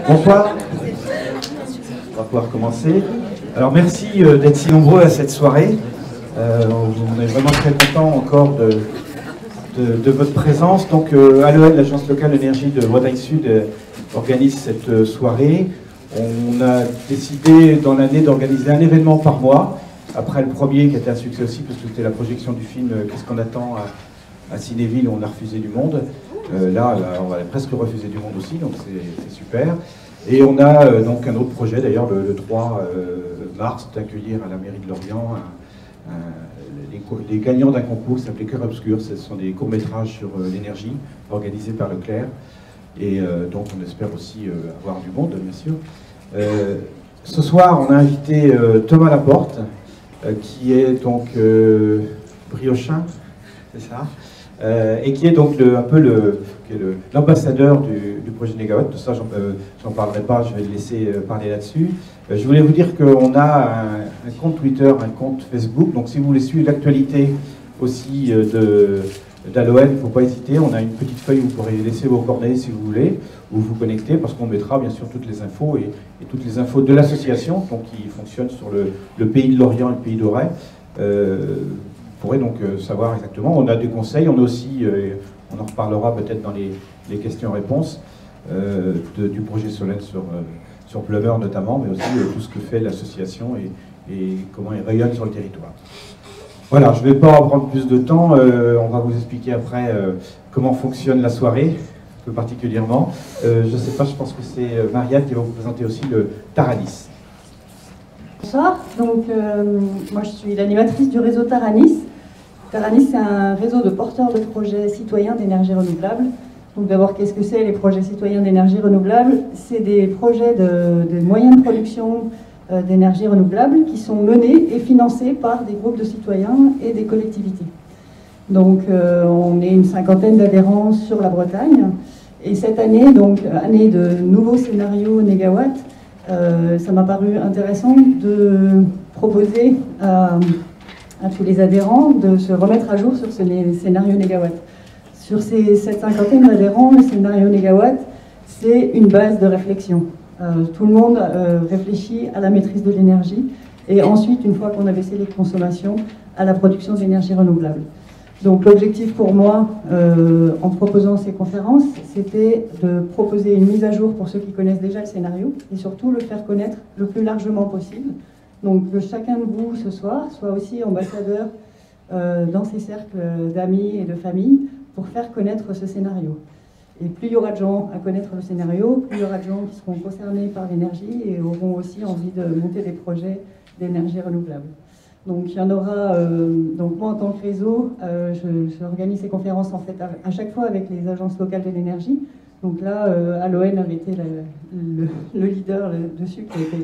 Bonsoir. On va pouvoir commencer. Alors merci d'être si nombreux à cette soirée. On est vraiment très content encore de votre présence. Donc ALON, l'agence locale d'énergie de Bretagne Sud, organise cette soirée. On a décidé dans l'année d'organiser un événement par mois. Après le premier qui a été un succès aussi, parce que c'était la projection du film Qu'est-ce qu'on attend à Cinéville, où on a refusé du monde. Là, on va presque refuser du monde aussi, donc c'est super. Et on a donc un autre projet, d'ailleurs, le 3 mars, d'accueillir à la mairie de Lorient les gagnants d'un concours qui s'appelait Cœur Obscur. Ce sont des courts-métrages sur l'énergie, organisés par Leclerc. Et donc on espère aussi avoir du monde, bien sûr. Ce soir, on a invité Thomas Laporte, qui est donc briochin, c'est ça, et qui est donc un peu l'ambassadeur du projet Négawatt. Tout ça, j'en parlerai pas, je vais le laisser parler là-dessus. Je voulais vous dire qu'on a un compte Twitter, un compte Facebook, donc si vous voulez suivre l'actualité aussi d'ALON, il ne faut pas hésiter. On a une petite feuille où vous pourrez laisser vos coordonnées si vous voulez, ou vous connecter, parce qu'on mettra bien sûr toutes les infos et toutes les infos de l'association, donc qui fonctionne sur le pays de Lorient et le pays d'Auray. Vous pourrez donc savoir exactement. On a des conseils, on a aussi, on en reparlera peut-être dans les questions-réponses, du projet Solène sur Plumeur notamment, mais aussi tout ce que fait l'association et comment il rayonne sur le territoire. Voilà, je ne vais pas en prendre plus de temps, on va vous expliquer après comment fonctionne la soirée, plus particulièrement. Je ne sais pas, je pense que c'est Marianne qui va vous présenter aussi le Taranis. Bonsoir, donc moi je suis l'animatrice du réseau Taranis. Taranis, c'est un réseau de porteurs de projets citoyens d'énergie renouvelable. Donc d'abord, qu'est-ce que c'est les projets citoyens d'énergie renouvelable? C'est des projets de moyens de production d'énergie renouvelable qui sont menés et financés par des groupes de citoyens et des collectivités. Donc on est une cinquantaine d'adhérents sur la Bretagne. Et cette année, donc année de nouveaux scénarios Négawatt, ça m'a paru intéressant de proposer à tous les adhérents de se remettre à jour sur ce scénario Négawatt. Sur cette cinquantaine d'adhérents, le scénario Négawatt, c'est une base de réflexion. Tout le monde réfléchit à la maîtrise de l'énergie et ensuite, une fois qu'on a baissé les consommations, à la production d'énergie renouvelable. Donc l'objectif pour moi, en proposant ces conférences, c'était de proposer une mise à jour pour ceux qui connaissent déjà le scénario et surtout le faire connaître le plus largement possible. Donc que chacun de vous ce soir soit aussi ambassadeur dans ses cercles d'amis et de famille pour faire connaître ce scénario. Et plus il y aura de gens à connaître le scénario, plus il y aura de gens qui seront concernés par l'énergie et auront aussi envie de monter des projets d'énergie renouvelable. Donc il y en aura, donc moi en tant que réseau, j'organise ces conférences en fait à chaque fois avec les agences locales de l'énergie. Donc là, ALON avait été le leader dessus, qui a été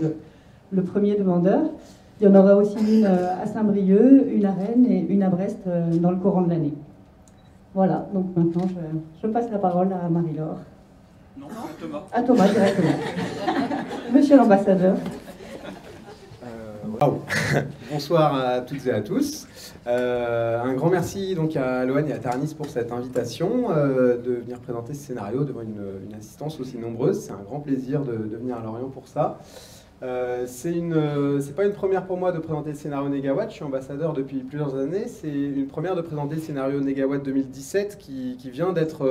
le premier demandeur. Il y en aura aussi une à Saint-Brieuc, une à Rennes et une à Brest dans le courant de l'année. Voilà, donc maintenant je passe la parole à Marie-Laure. Non, à Thomas. À Thomas directement. Monsieur l'ambassadeur. Wow. Bonsoir à toutes et à tous. Un grand merci donc à ALON et à Taranis pour cette invitation de venir présenter ce scénario devant une assistance aussi nombreuse. C'est un grand plaisir de venir à Lorient pour ça. C'est pas une première pour moi de présenter le scénario Négawatt. Je suis ambassadeur depuis plusieurs années. C'est une première de présenter le scénario Négawatt 2017 qui vient d'être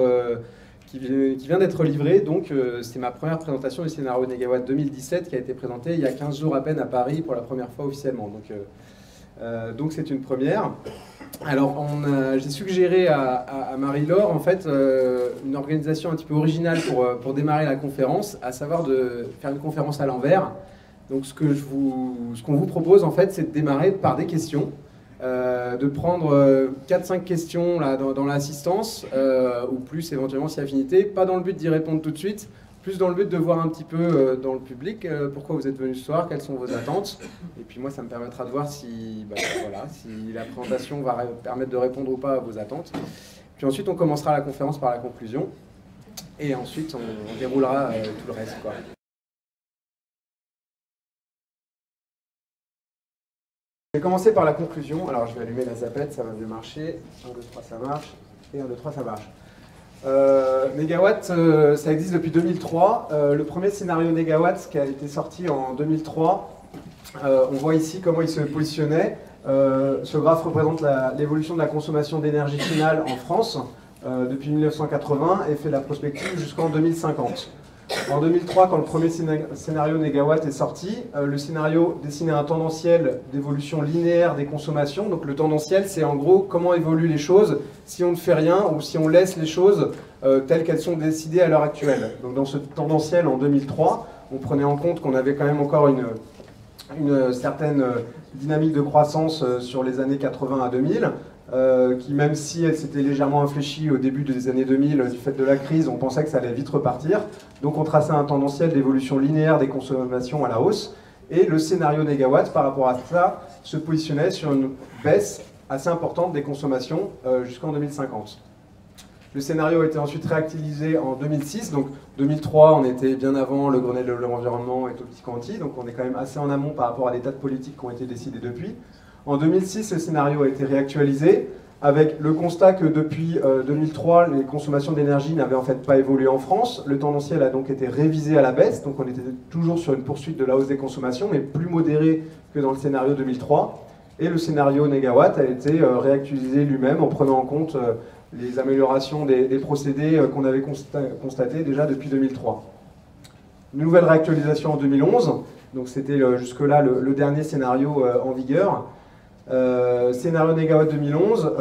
livré. Donc c'est ma première présentation du scénario Négawatt 2017 qui a été présenté il y a 15 jours à peine à Paris pour la première fois officiellement. Donc c'est une première. Alors j'ai suggéré à Marie-Laure en fait une organisation un petit peu originale pour démarrer la conférence, à savoir de faire une conférence à l'envers. Donc ce qu'on vous propose en fait, c'est de démarrer par des questions, de prendre 4-5 questions là, dans l'assistance, ou plus éventuellement si affinité, pas dans le but d'y répondre tout de suite, plus dans le but de voir un petit peu dans le public pourquoi vous êtes venus ce soir, quelles sont vos attentes, et puis moi ça me permettra de voir si la présentation va permettre de répondre ou pas à vos attentes. Puis ensuite on commencera la conférence par la conclusion, et ensuite on déroulera tout le reste, quoi. Je vais commencer par la conclusion. Alors je vais allumer la zapette, ça va mieux marcher. 1, 2, 3, ça marche. Et 1, 2, 3, ça marche. Négawatt, ça existe depuis 2003. Le premier scénario Négawatt qui a été sorti en 2003, on voit ici comment il se positionnait. Ce graphe représente l'évolution de la consommation d'énergie finale en France depuis 1980 et fait la prospective jusqu'en 2050. En 2003, quand le premier scénario Négawatt est sorti, le scénario dessinait un tendanciel d'évolution linéaire des consommations. Donc le tendanciel, c'est en gros comment évoluent les choses si on ne fait rien ou si on laisse les choses telles qu'elles sont décidées à l'heure actuelle. Donc dans ce tendanciel en 2003, on prenait en compte qu'on avait quand même encore une certaine dynamique de croissance sur les années 80 à 2000, qui même si elle s'était légèrement infléchie au début des années 2000 du fait de la crise, on pensait que ça allait vite repartir. Donc on traçait un tendanciel d'évolution linéaire des consommations à la hausse. Et le scénario Négawatt, par rapport à ça, se positionnait sur une baisse assez importante des consommations jusqu'en 2050. Le scénario a été ensuite réactualisé en 2006, donc 2003 on était bien avant le Grenelle de l'environnement et Toxico-Anti, donc on est quand même assez en amont par rapport à des tas de politiques qui ont été décidées depuis. En 2006, le scénario a été réactualisé avec le constat que depuis 2003, les consommations d'énergie n'avaient en fait pas évolué en France. Le tendanciel a donc été révisé à la baisse, donc on était toujours sur une poursuite de la hausse des consommations, mais plus modérée que dans le scénario 2003. Et le scénario Négawatt a été réactualisé lui-même en prenant en compte les améliorations des procédés qu'on avait constatés déjà depuis 2003. Une nouvelle réactualisation en 2011, donc c'était jusque-là le dernier scénario en vigueur. Scénario Négawatt 2011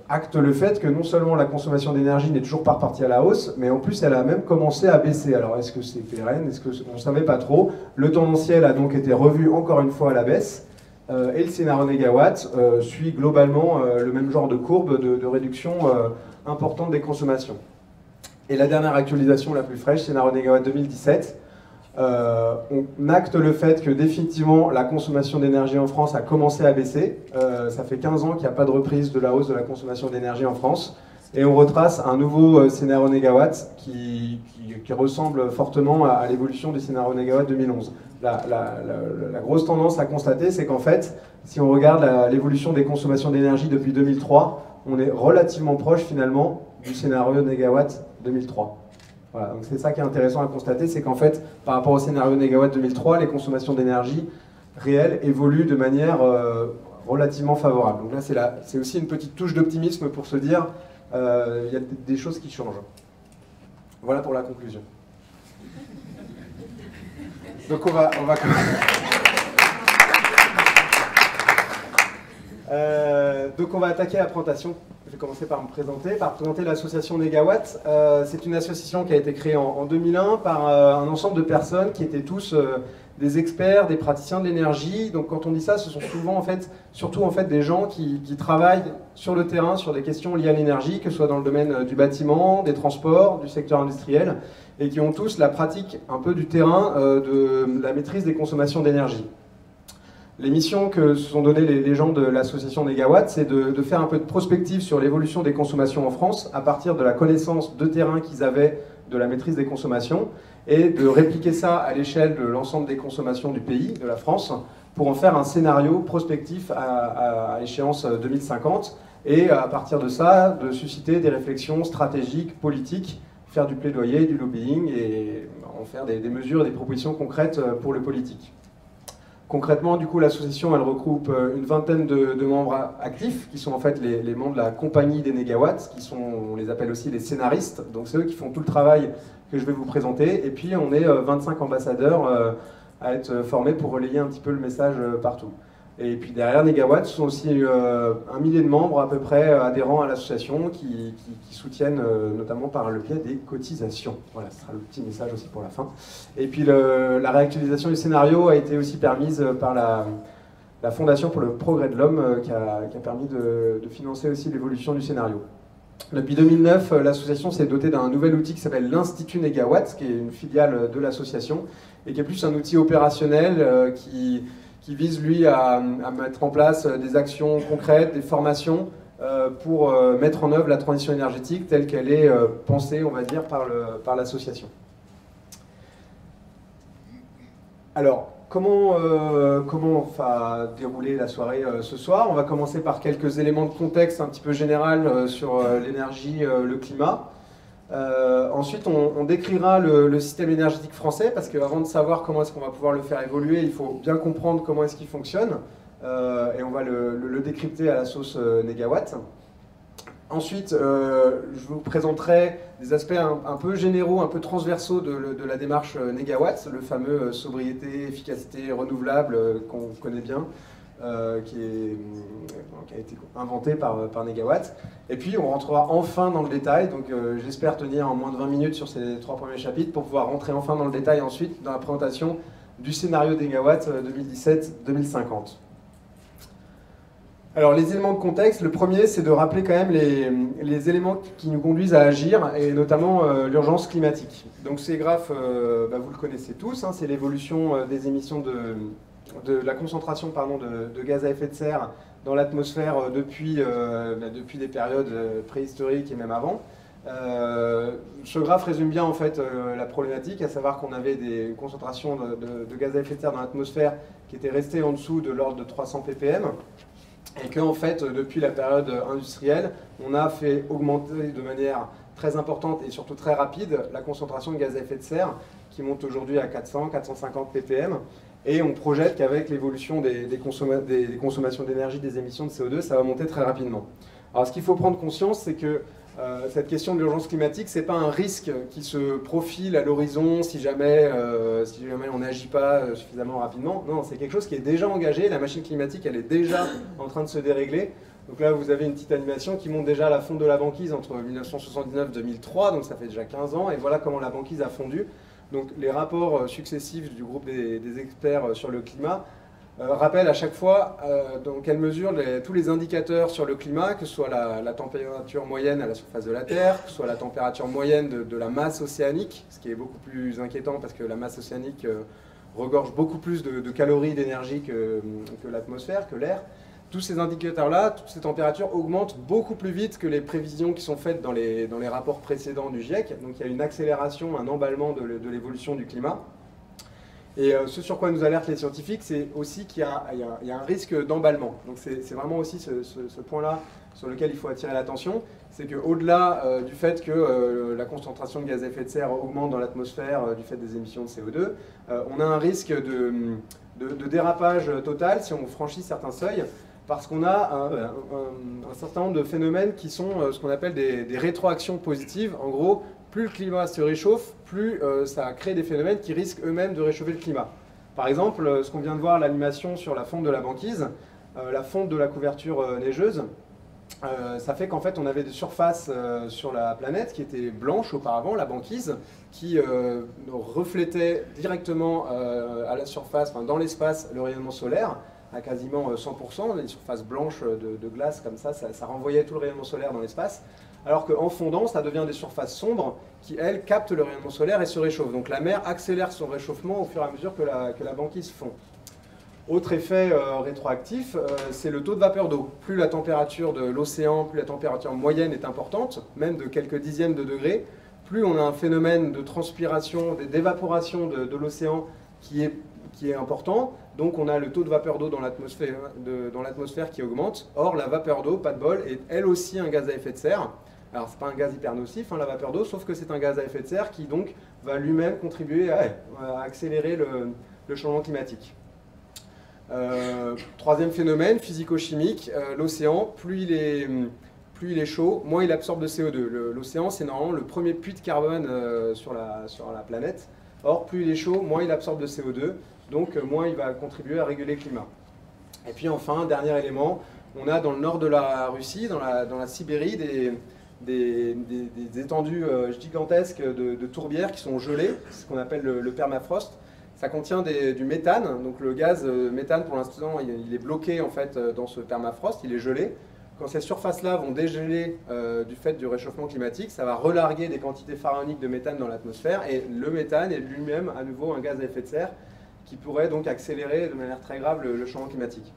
acte le fait que non seulement la consommation d'énergie n'est toujours pas repartie à la hausse, mais en plus elle a même commencé à baisser. Alors est-ce que c'est pérenne? Est-ce que on ne savait pas trop? Le tendanciel a donc été revu encore une fois à la baisse. Et le scénario Négawatt suit globalement le même genre de courbe de réduction importante des consommations. Et la dernière actualisation la plus fraîche, scénario Négawatt 2017, on acte le fait que définitivement la consommation d'énergie en France a commencé à baisser. Ça fait 15 ans qu'il n'y a pas de reprise de la hausse de la consommation d'énergie en France. Et on retrace un nouveau scénario Négawatt qui ressemble fortement à l'évolution du scénario Négawatt 2011. La grosse tendance à constater, c'est qu'en fait, si on regarde l'évolution des consommations d'énergie depuis 2003, on est relativement proche finalement du scénario Négawatt 2003. Voilà, donc c'est ça qui est intéressant à constater, c'est qu'en fait, par rapport au scénario Négawatt 2003, les consommations d'énergie réelles évoluent de manière relativement favorable. Donc là, c'est aussi une petite touche d'optimisme pour se dire il y a des choses qui changent. Voilà pour la conclusion. Donc on va attaquer la présentation. Je vais commencer par me présenter, l'association Négawatt. C'est une association qui a été créée en 2001 par un ensemble de personnes qui étaient tous des experts, des praticiens de l'énergie. Donc quand on dit ça, ce sont souvent surtout des gens qui travaillent sur le terrain sur des questions liées à l'énergie, que ce soit dans le domaine du bâtiment, des transports, du secteur industriel, et qui ont tous la pratique un peu du terrain de la maîtrise des consommations d'énergie. Les missions que se sont données les gens de l'association Négawatt, c'est de faire un peu de prospective sur l'évolution des consommations en France à partir de la connaissance de terrain qu'ils avaient de la maîtrise des consommations et de répliquer ça à l'échelle de l'ensemble des consommations du pays, de la France, pour en faire un scénario prospectif à échéance 2050 et à partir de ça, de susciter des réflexions stratégiques, politiques, faire du plaidoyer, du lobbying et en faire des mesures et des propositions concrètes pour le politique. Concrètement, du coup, l'association, elle regroupe une vingtaine de membres actifs, qui sont en fait les membres de la compagnie des Négawatts, on les appelle aussi les scénaristes, donc c'est eux qui font tout le travail que je vais vous présenter, et puis on est 25 ambassadeurs à être formés pour relayer un petit peu le message partout. Et puis derrière Négawatt, ce sont aussi 1 millier de membres à peu près adhérents à l'association qui soutiennent notamment par le biais des cotisations. Voilà, ce sera le petit message aussi pour la fin. Et puis la réactualisation du scénario a été aussi permise par la Fondation pour le progrès de l'homme qui a permis de financer aussi l'évolution du scénario. Depuis 2009, l'association s'est dotée d'un nouvel outil qui s'appelle l'Institut Négawatt, qui est une filiale de l'association et qui est plus un outil opérationnel qui vise, lui, à mettre en place des actions concrètes, des formations pour mettre en œuvre la transition énergétique telle qu'elle est pensée, on va dire, par l'association. Alors, comment va dérouler la soirée ce soir? On va commencer par quelques éléments de contexte un petit peu général sur l'énergie, le climat. Ensuite, on décrira le système énergétique français, parce qu'avant de savoir comment est-ce qu'on va pouvoir le faire évoluer, il faut bien comprendre comment est-ce qu'il fonctionne, et on va le décrypter à la sauce négawatt. Ensuite, je vous présenterai des aspects un peu généraux, un peu transversaux de la démarche négawatt, le fameux sobriété, efficacité, renouvelable qu'on connaît bien, qui a été inventé par Négawatt. Et puis on rentrera enfin dans le détail, donc j'espère tenir en moins de 20 minutes sur ces 3 premiers chapitres pour pouvoir rentrer enfin dans le détail ensuite dans la présentation du scénario Négawatt 2017-2050. Alors les éléments de contexte, le premier c'est de rappeler quand même les éléments qui nous conduisent à agir, et notamment l'urgence climatique. Donc ces graphes, vous le connaissez tous, hein, c'est l'évolution des émissions de la concentration de gaz à effet de serre dans l'atmosphère depuis des périodes préhistoriques et même avant. Ce graphe résume bien en fait la problématique, à savoir qu'on avait des concentrations de gaz à effet de serre dans l'atmosphère qui étaient restées en dessous de l'ordre de 300 ppm, et que en fait depuis la période industrielle, on a fait augmenter de manière très importante et surtout très rapide la concentration de gaz à effet de serre qui monte aujourd'hui à 400-450 ppm. Et on projette qu'avec l'évolution des consommations d'énergie, des émissions de CO2, ça va monter très rapidement. Alors ce qu'il faut prendre conscience, c'est que cette question de l'urgence climatique, ce n'est pas un risque qui se profile à l'horizon si jamais on n'agit pas suffisamment rapidement. Non, c'est quelque chose qui est déjà engagé, la machine climatique elle est déjà en train de se dérégler. Donc là vous avez une petite animation qui montre déjà la fonte de la banquise entre 1979 et 2003, donc ça fait déjà 15 ans, et voilà comment la banquise a fondu. Donc les rapports successifs du groupe des experts sur le climat rappellent à chaque fois dans quelle mesure tous les indicateurs sur le climat, que ce soit la température moyenne à la surface de la Terre, que ce soit la température moyenne de la masse océanique, ce qui est beaucoup plus inquiétant parce que la masse océanique regorge beaucoup plus de calories d'énergie que l'atmosphère, que l'air. Tous ces indicateurs-là, toutes ces températures augmentent beaucoup plus vite que les prévisions qui sont faites dans les rapports précédents du GIEC. Donc il y a une accélération, un emballement de l'évolution du climat. Et ce sur quoi nous alertent les scientifiques, c'est aussi qu'il y a un risque d'emballement. Donc c'est vraiment aussi ce point-là sur lequel il faut attirer l'attention. C'est qu'au-delà du fait que la concentration de gaz à effet de serre augmente dans l'atmosphère du fait des émissions de CO2, on a un risque de dérapage total si on franchit certains seuils, parce qu'on a un certain nombre de phénomènes qui sont ce qu'on appelle des rétroactions positives. En gros, plus le climat se réchauffe, plus ça crée des phénomènes qui risquent eux-mêmes de réchauffer le climat. Par exemple, ce qu'on vient de voir, l'animation sur la fonte de la banquise, la fonte de la couverture neigeuse, ça fait qu'en fait on avait des surfaces sur la planète qui étaient blanches auparavant, la banquise, qui reflétait directement à la surface, dans l'espace, le rayonnement solaire, à quasiment 100%, des surfaces blanches de glace comme ça renvoyait tout le rayonnement solaire dans l'espace, alors qu'en fondant, ça devient des surfaces sombres qui, elles, captent le rayonnement solaire et se réchauffent. Donc la mer accélère son réchauffement au fur et à mesure que la banquise fond. Autre effet rétroactif, c'est le taux de vapeur d'eau. Plus la température de l'océan, plus la température moyenne est importante, même de quelques dixièmes de degrés, plus on a un phénomène de transpiration, d'évaporation de l'océan qui est important, donc on a le taux de vapeur d'eau dans l'atmosphère qui augmente. Or, la vapeur d'eau, pas de bol, est elle aussi un gaz à effet de serre. Alors, ce n'est pas un gaz hyper nocif, la vapeur d'eau, sauf que c'est un gaz à effet de serre qui donc va lui-même contribuer à accélérer le changement climatique. Troisième phénomène, physico-chimique, l'océan, plus il est chaud, moins il absorbe de CO2. L'océan, c'est normalement le premier puits de carbone sur la planète. Or, plus il est chaud, moins il absorbe de CO2, donc moins il va contribuer à réguler le climat. Et puis enfin, dernier élément, on a dans le nord de la Russie, dans la Sibérie, des étendues gigantesques de tourbières qui sont gelées, c'est ce qu'on appelle le permafrost. Ça contient du méthane, donc le gaz méthane pour l'instant il est bloqué en fait dans ce permafrost, il est gelé. Quand ces surfaces-là vont dégéler du fait du réchauffement climatique, ça va relarguer des quantités pharaoniques de méthane dans l'atmosphère, et le méthane est lui-même à nouveau un gaz à effet de serre qui pourrait donc accélérer de manière très grave le changement climatique.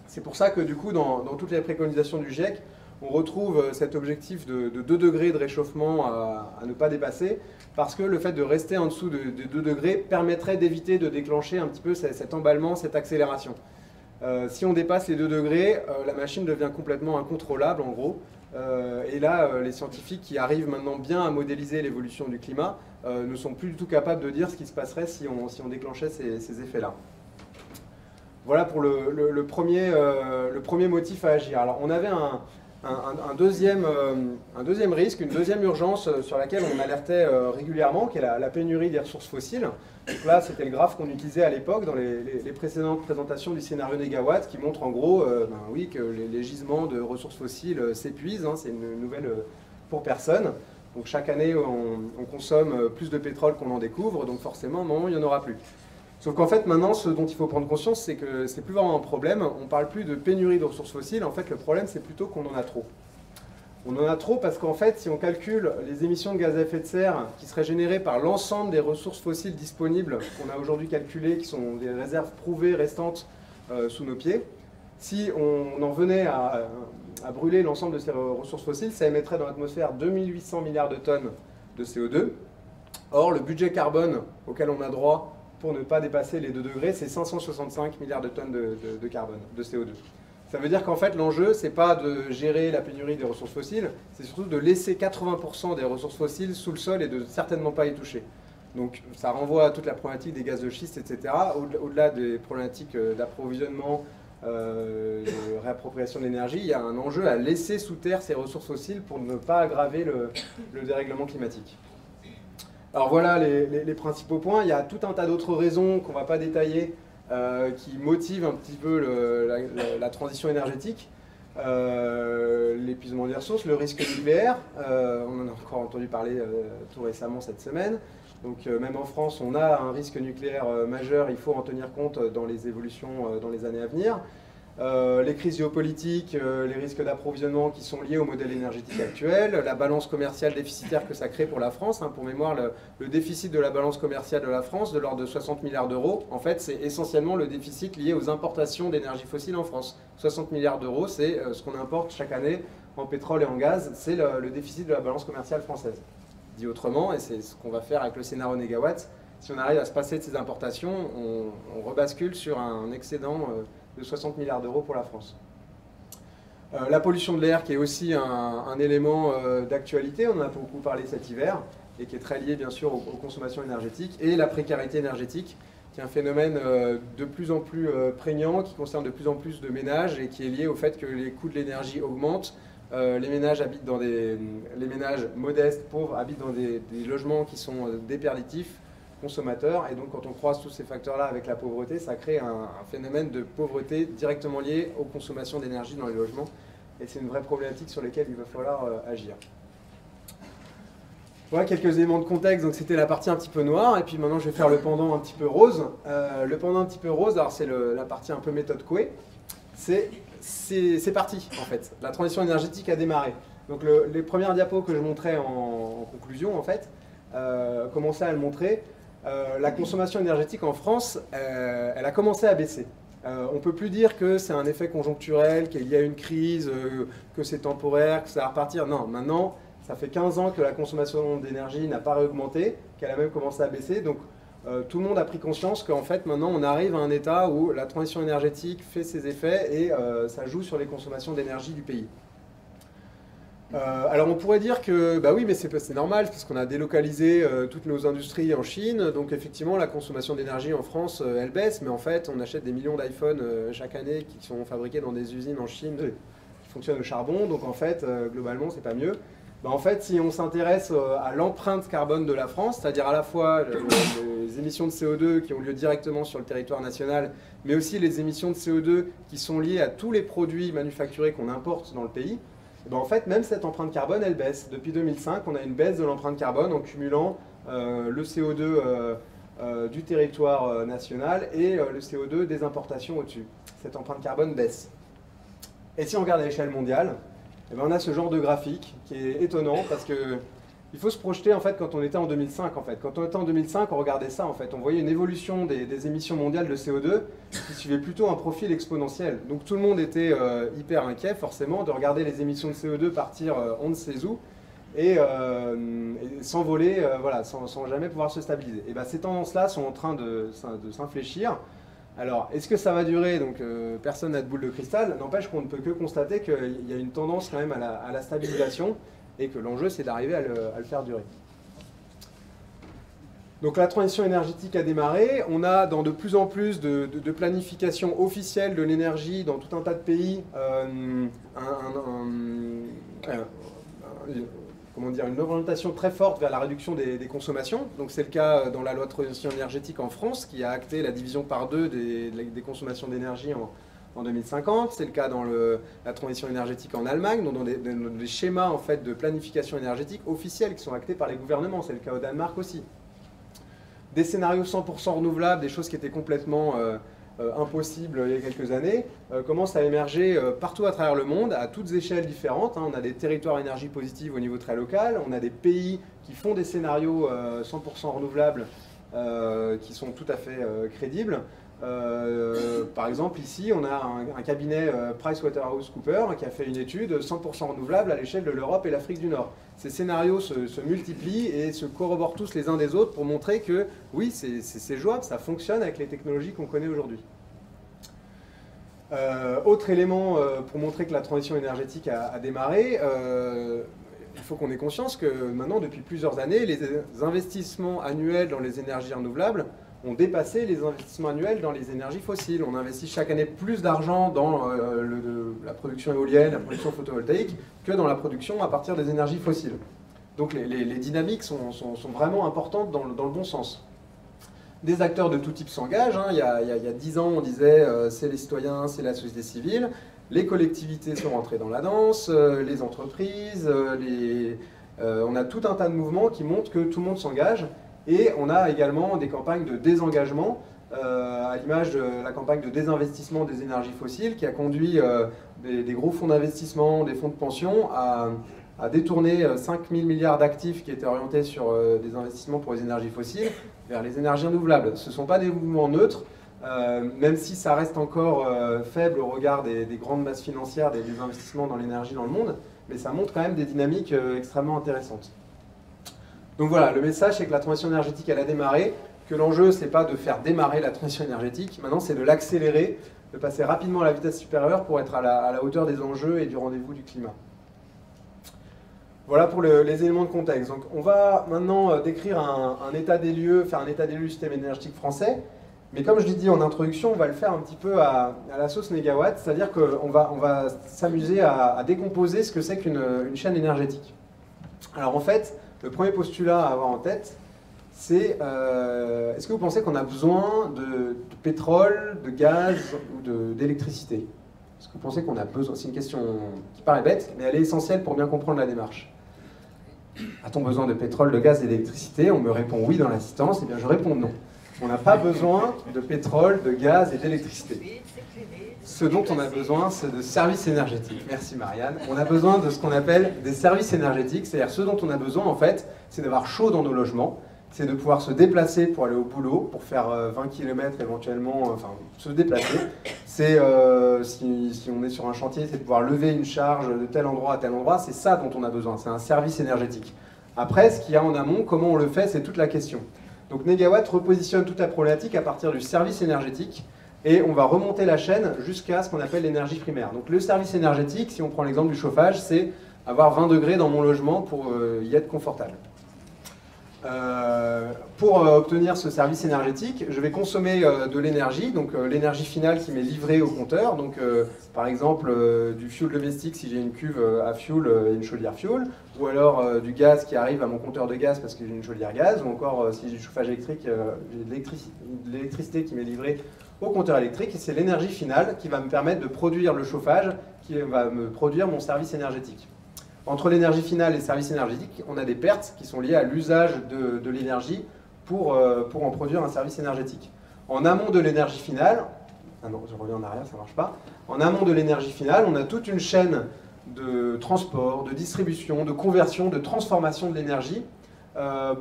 C'est pour ça que du coup dans toutes les préconisations du GIEC, on retrouve cet objectif de 2 degrés de réchauffement à ne pas dépasser, parce que le fait de rester en dessous de 2 degrés permettrait d'éviter de déclencher un petit peu cet emballement, cette accélération. Si on dépasse les 2 degrés, la machine devient complètement incontrôlable en gros, Et là, les scientifiques qui arrivent maintenant bien à modéliser l'évolution du climat ne sont plus du tout capables de dire ce qui se passerait si on déclenchait ces effets-là. Voilà pour le premier motif à agir. Alors on avait un deuxième risque, une deuxième urgence sur laquelle on alertait régulièrement, qui est la pénurie des ressources fossiles. Donc là, c'était le graphe qu'on utilisait à l'époque dans les précédentes présentations du scénario Négawatt, qui montre en gros oui, que les gisements de ressources fossiles s'épuisent. Hein, c'est une nouvelle pour personne. Donc chaque année, on consomme plus de pétrole qu'on en découvre, donc forcément, à un moment, il n'y en aura plus. Sauf qu'en fait, maintenant, ce dont il faut prendre conscience, c'est que c'est plus vraiment un problème. On ne parle plus de pénurie de ressources fossiles. En fait, le problème, c'est plutôt qu'on en a trop. On en a trop parce qu'en fait, si on calcule les émissions de gaz à effet de serre qui seraient générées par l'ensemble des ressources fossiles disponibles qu'on a aujourd'hui calculées, qui sont des réserves prouvées restantes sous nos pieds, si on en venait à brûler l'ensemble de ces ressources fossiles, ça émettrait dans l'atmosphère 2800 milliards de tonnes de CO2. Or, le budget carbone auquel on a droit pour ne pas dépasser les 2 degrés, c'est 565 milliards de tonnes de carbone, de CO2. Ça veut dire qu'en fait, l'enjeu, c'est pas de gérer la pénurie des ressources fossiles, c'est surtout de laisser 80% des ressources fossiles sous le sol et de certainement pas y toucher. Donc ça renvoie à toute la problématique des gaz de schiste, etc. Au-delà des problématiques d'approvisionnement, de réappropriation de l'énergie, il y a un enjeu à laisser sous terre ces ressources fossiles pour ne pas aggraver le dérèglement climatique. Alors voilà les principaux points. Il y a tout un tas d'autres raisons qu'on ne va pas détailler qui motivent un petit peu la transition énergétique. L'épuisement des ressources, le risque nucléaire, on en a encore entendu parler tout récemment cette semaine. Donc même en France, on a un risque nucléaire majeur, il faut en tenir compte dans les évolutions dans les années à venir. Les crises géopolitiques, les risques d'approvisionnement qui sont liés au modèle énergétique actuel, la balance commerciale déficitaire que ça crée pour la France. Pour mémoire, le déficit de la balance commerciale de la France, de l'ordre de 60 milliards d'euros, en fait, c'est essentiellement le déficit lié aux importations d'énergie fossile en France. 60 milliards d'euros, c'est ce qu'on importe chaque année en pétrole et en gaz, c'est le déficit de la balance commerciale française. Dit autrement, et c'est ce qu'on va faire avec le scénario Négawatt, si on arrive à se passer de ces importations, on rebascule sur un excédent de 60 milliards d'euros pour la France. La pollution de l'air qui est aussi un élément d'actualité, on en a beaucoup parlé cet hiver, et qui est très lié bien sûr aux consommations énergétiques, et la précarité énergétique, qui est un phénomène de plus en plus prégnant, qui concerne de plus en plus de ménages, et qui est lié au fait que les coûts de l'énergie augmentent. Les ménages modestes, pauvres, habitent dans des logements qui sont déperditifs, consommateurs, et donc quand on croise tous ces facteurs-là avec la pauvreté, ça crée un phénomène de pauvreté directement lié aux consommations d'énergie dans les logements, et c'est une vraie problématique sur laquelle il va falloir agir. Voilà quelques éléments de contexte, donc c'était la partie un petit peu noire, et puis maintenant je vais faire le pendant un petit peu rose. Le pendant un petit peu rose, alors c'est la partie un peu méthode Coué, c'est parti en fait, la transition énergétique a démarré. Donc les premières diapos que je montrais en conclusion en fait, commençaient à le montrer. La consommation énergétique en France, elle a commencé à baisser. On ne peut plus dire que c'est un effet conjoncturel, qu'il y a une crise, que c'est temporaire, que ça va repartir. Non, maintenant, ça fait 15 ans que la consommation d'énergie n'a pas réaugmenté, qu'elle a même commencé à baisser. Donc tout le monde a pris conscience qu'en fait, maintenant, on arrive à un état où la transition énergétique fait ses effets et ça joue sur les consommations d'énergie du pays. Alors on pourrait dire que bah oui mais c'est normal parce qu'on a délocalisé toutes nos industries en Chine, donc effectivement la consommation d'énergie en France elle baisse, mais en fait on achète des millions d'iPhone chaque année qui sont fabriqués dans des usines en Chine qui fonctionnent au charbon, donc en fait globalement c'est pas mieux. Bah, en fait si on s'intéresse à l'empreinte carbone de la France, c'est-à-dire à la fois les émissions de CO2 qui ont lieu directement sur le territoire national, mais aussi les émissions de CO2 qui sont liées à tous les produits manufacturés qu'on importe dans le pays, ben en fait, même cette empreinte carbone, elle baisse. Depuis 2005, on a une baisse de l'empreinte carbone en cumulant le CO2 du territoire national et le CO2 des importations au-dessus. Cette empreinte carbone baisse. Et si on regarde à l'échelle mondiale, eh ben on a ce genre de graphique qui est étonnant parce que il faut se projeter en fait quand on était en 2005 en fait. Quand on était en 2005, on regardait ça en fait. On voyait une évolution des émissions mondiales de CO2 qui suivait plutôt un profil exponentiel. Donc tout le monde était hyper inquiet forcément de regarder les émissions de CO2 partir on ne sait où et s'envoler voilà, sans jamais pouvoir se stabiliser. Et ben ces tendances-là sont en train de s'infléchir Alors, est-ce que ça va durer? Donc, personne n'a de boule de cristal. N'empêche qu'on ne peut que constater qu'il y a une tendance quand même à la stabilisation et que l'enjeu, c'est d'arriver à le faire durer. Donc la transition énergétique a démarré. On a dans de plus en plus de planification officielle de l'énergie dans tout un tas de pays comment dire, une orientation très forte vers la réduction des consommations. Donc c'est le cas dans la loi de transition énergétique en France qui a acté la division par 2 des consommations d'énergie en 2050. C'est le cas dans la transition énergétique en Allemagne, dans des schémas en fait, de planification énergétique officiels qui sont actés par les gouvernements. C'est le cas au Danemark aussi. Des scénarios 100% renouvelables, des choses qui étaient complètement impossibles il y a quelques années, commencent à émerger partout à travers le monde, à toutes échelles différentes. On a des territoires énergie positive au niveau très local, on a des pays qui font des scénarios 100% renouvelables qui sont tout à fait crédibles. Par exemple, ici, on a un cabinet PricewaterhouseCoopers qui a fait une étude 100% renouvelable à l'échelle de l'Europe et l'Afrique du Nord. Ces scénarios se multiplient et se corroborent tous les uns des autres pour montrer que, oui, c'est jouable, ça fonctionne avec les technologies qu'on connaît aujourd'hui. Autre élément pour montrer que la transition énergétique a démarré, il faut qu'on ait conscience que maintenant, depuis plusieurs années, les investissements annuels dans les énergies renouvelables ont dépassé les investissements annuels dans les énergies fossiles. On investit chaque année plus d'argent dans la production éolienne, la production photovoltaïque, que dans la production à partir des énergies fossiles. Donc les dynamiques sont vraiment importantes dans le bon sens. Des acteurs de tout type s'engagent. Il y a 10 ans, on disait c'est les citoyens, c'est la société civile. Les collectivités sont rentrées dans la danse, les entreprises, on a tout un tas de mouvements qui montrent que tout le monde s'engage. Et on a également des campagnes de désengagement, à l'image de la campagne de désinvestissement des énergies fossiles, qui a conduit des gros fonds d'investissement, des fonds de pension, à détourner 5 000 milliards d'actifs qui étaient orientés sur des investissements pour les énergies fossiles vers les énergies renouvelables. Ce ne sont pas des mouvements neutres, même si ça reste encore faible au regard des grandes masses financières, des investissements dans l'énergie dans le monde, mais ça montre quand même des dynamiques extrêmement intéressantes. Donc voilà, le message c'est que la transition énergétique elle a démarré, que l'enjeu c'est pas de faire démarrer la transition énergétique, maintenant c'est de l'accélérer, de passer rapidement à la vitesse supérieure pour être à la hauteur des enjeux et du rendez-vous du climat. Voilà pour les éléments de contexte. Donc on va maintenant décrire un état des lieux, faire un état des lieux du système énergétique français, mais comme je l'ai dit en introduction, on va le faire un petit peu à la sauce mégawatt, c'est-à-dire qu'on va s'amuser à décomposer ce que c'est qu'une chaîne énergétique. Alors en fait, le premier postulat à avoir en tête, c'est est-ce que vous pensez qu'on a besoin de pétrole, de gaz ou d'électricité? Est-ce que vous pensez qu'on a besoin? C'est une question qui paraît bête, mais elle est essentielle pour bien comprendre la démarche. A-t-on besoin de pétrole, de gaz et d'électricité? On me répond oui dans l'assistance, et bien je réponds non. On n'a pas besoin de pétrole, de gaz et d'électricité. Ce dont on a besoin, c'est de services énergétiques. Merci Marianne. On a besoin de ce qu'on appelle des services énergétiques, c'est-à-dire ce dont on a besoin en fait, c'est d'avoir chaud dans nos logements, c'est de pouvoir se déplacer pour aller au boulot, pour faire 20 km éventuellement, enfin se déplacer. C'est, si on est sur un chantier, c'est de pouvoir lever une charge de tel endroit à tel endroit, c'est ça dont on a besoin, c'est un service énergétique. Après, ce qu'il y a en amont, comment on le fait, c'est toute la question. Donc Negawatt repositionne toute la problématique à partir du service énergétique, et on va remonter la chaîne jusqu'à ce qu'on appelle l'énergie primaire. Donc le service énergétique, si on prend l'exemple du chauffage, c'est avoir 20 degrés dans mon logement pour y être confortable. Pour obtenir ce service énergétique, je vais consommer de l'énergie, donc l'énergie finale qui m'est livrée au compteur, donc par exemple du fuel domestique si j'ai une cuve à fuel et une chaudière fuel, ou alors du gaz qui arrive à mon compteur de gaz parce que j'ai une chaudière gaz, ou encore si j'ai du chauffage électrique, j'ai de l'électricité qui m'est livrée au compteur électrique, et c'est l'énergie finale qui va me permettre de produire le chauffage, qui va me produire mon service énergétique. Entre l'énergie finale et le service énergétique, on a des pertes qui sont liées à l'usage de l'énergie pour en produire un service énergétique. En amont de l'énergie finale, ah non, je reviens en arrière, ça ne marche pas. En amont de l'énergie finale, on a toute une chaîne de transport, de distribution, de conversion, de transformation de l'énergie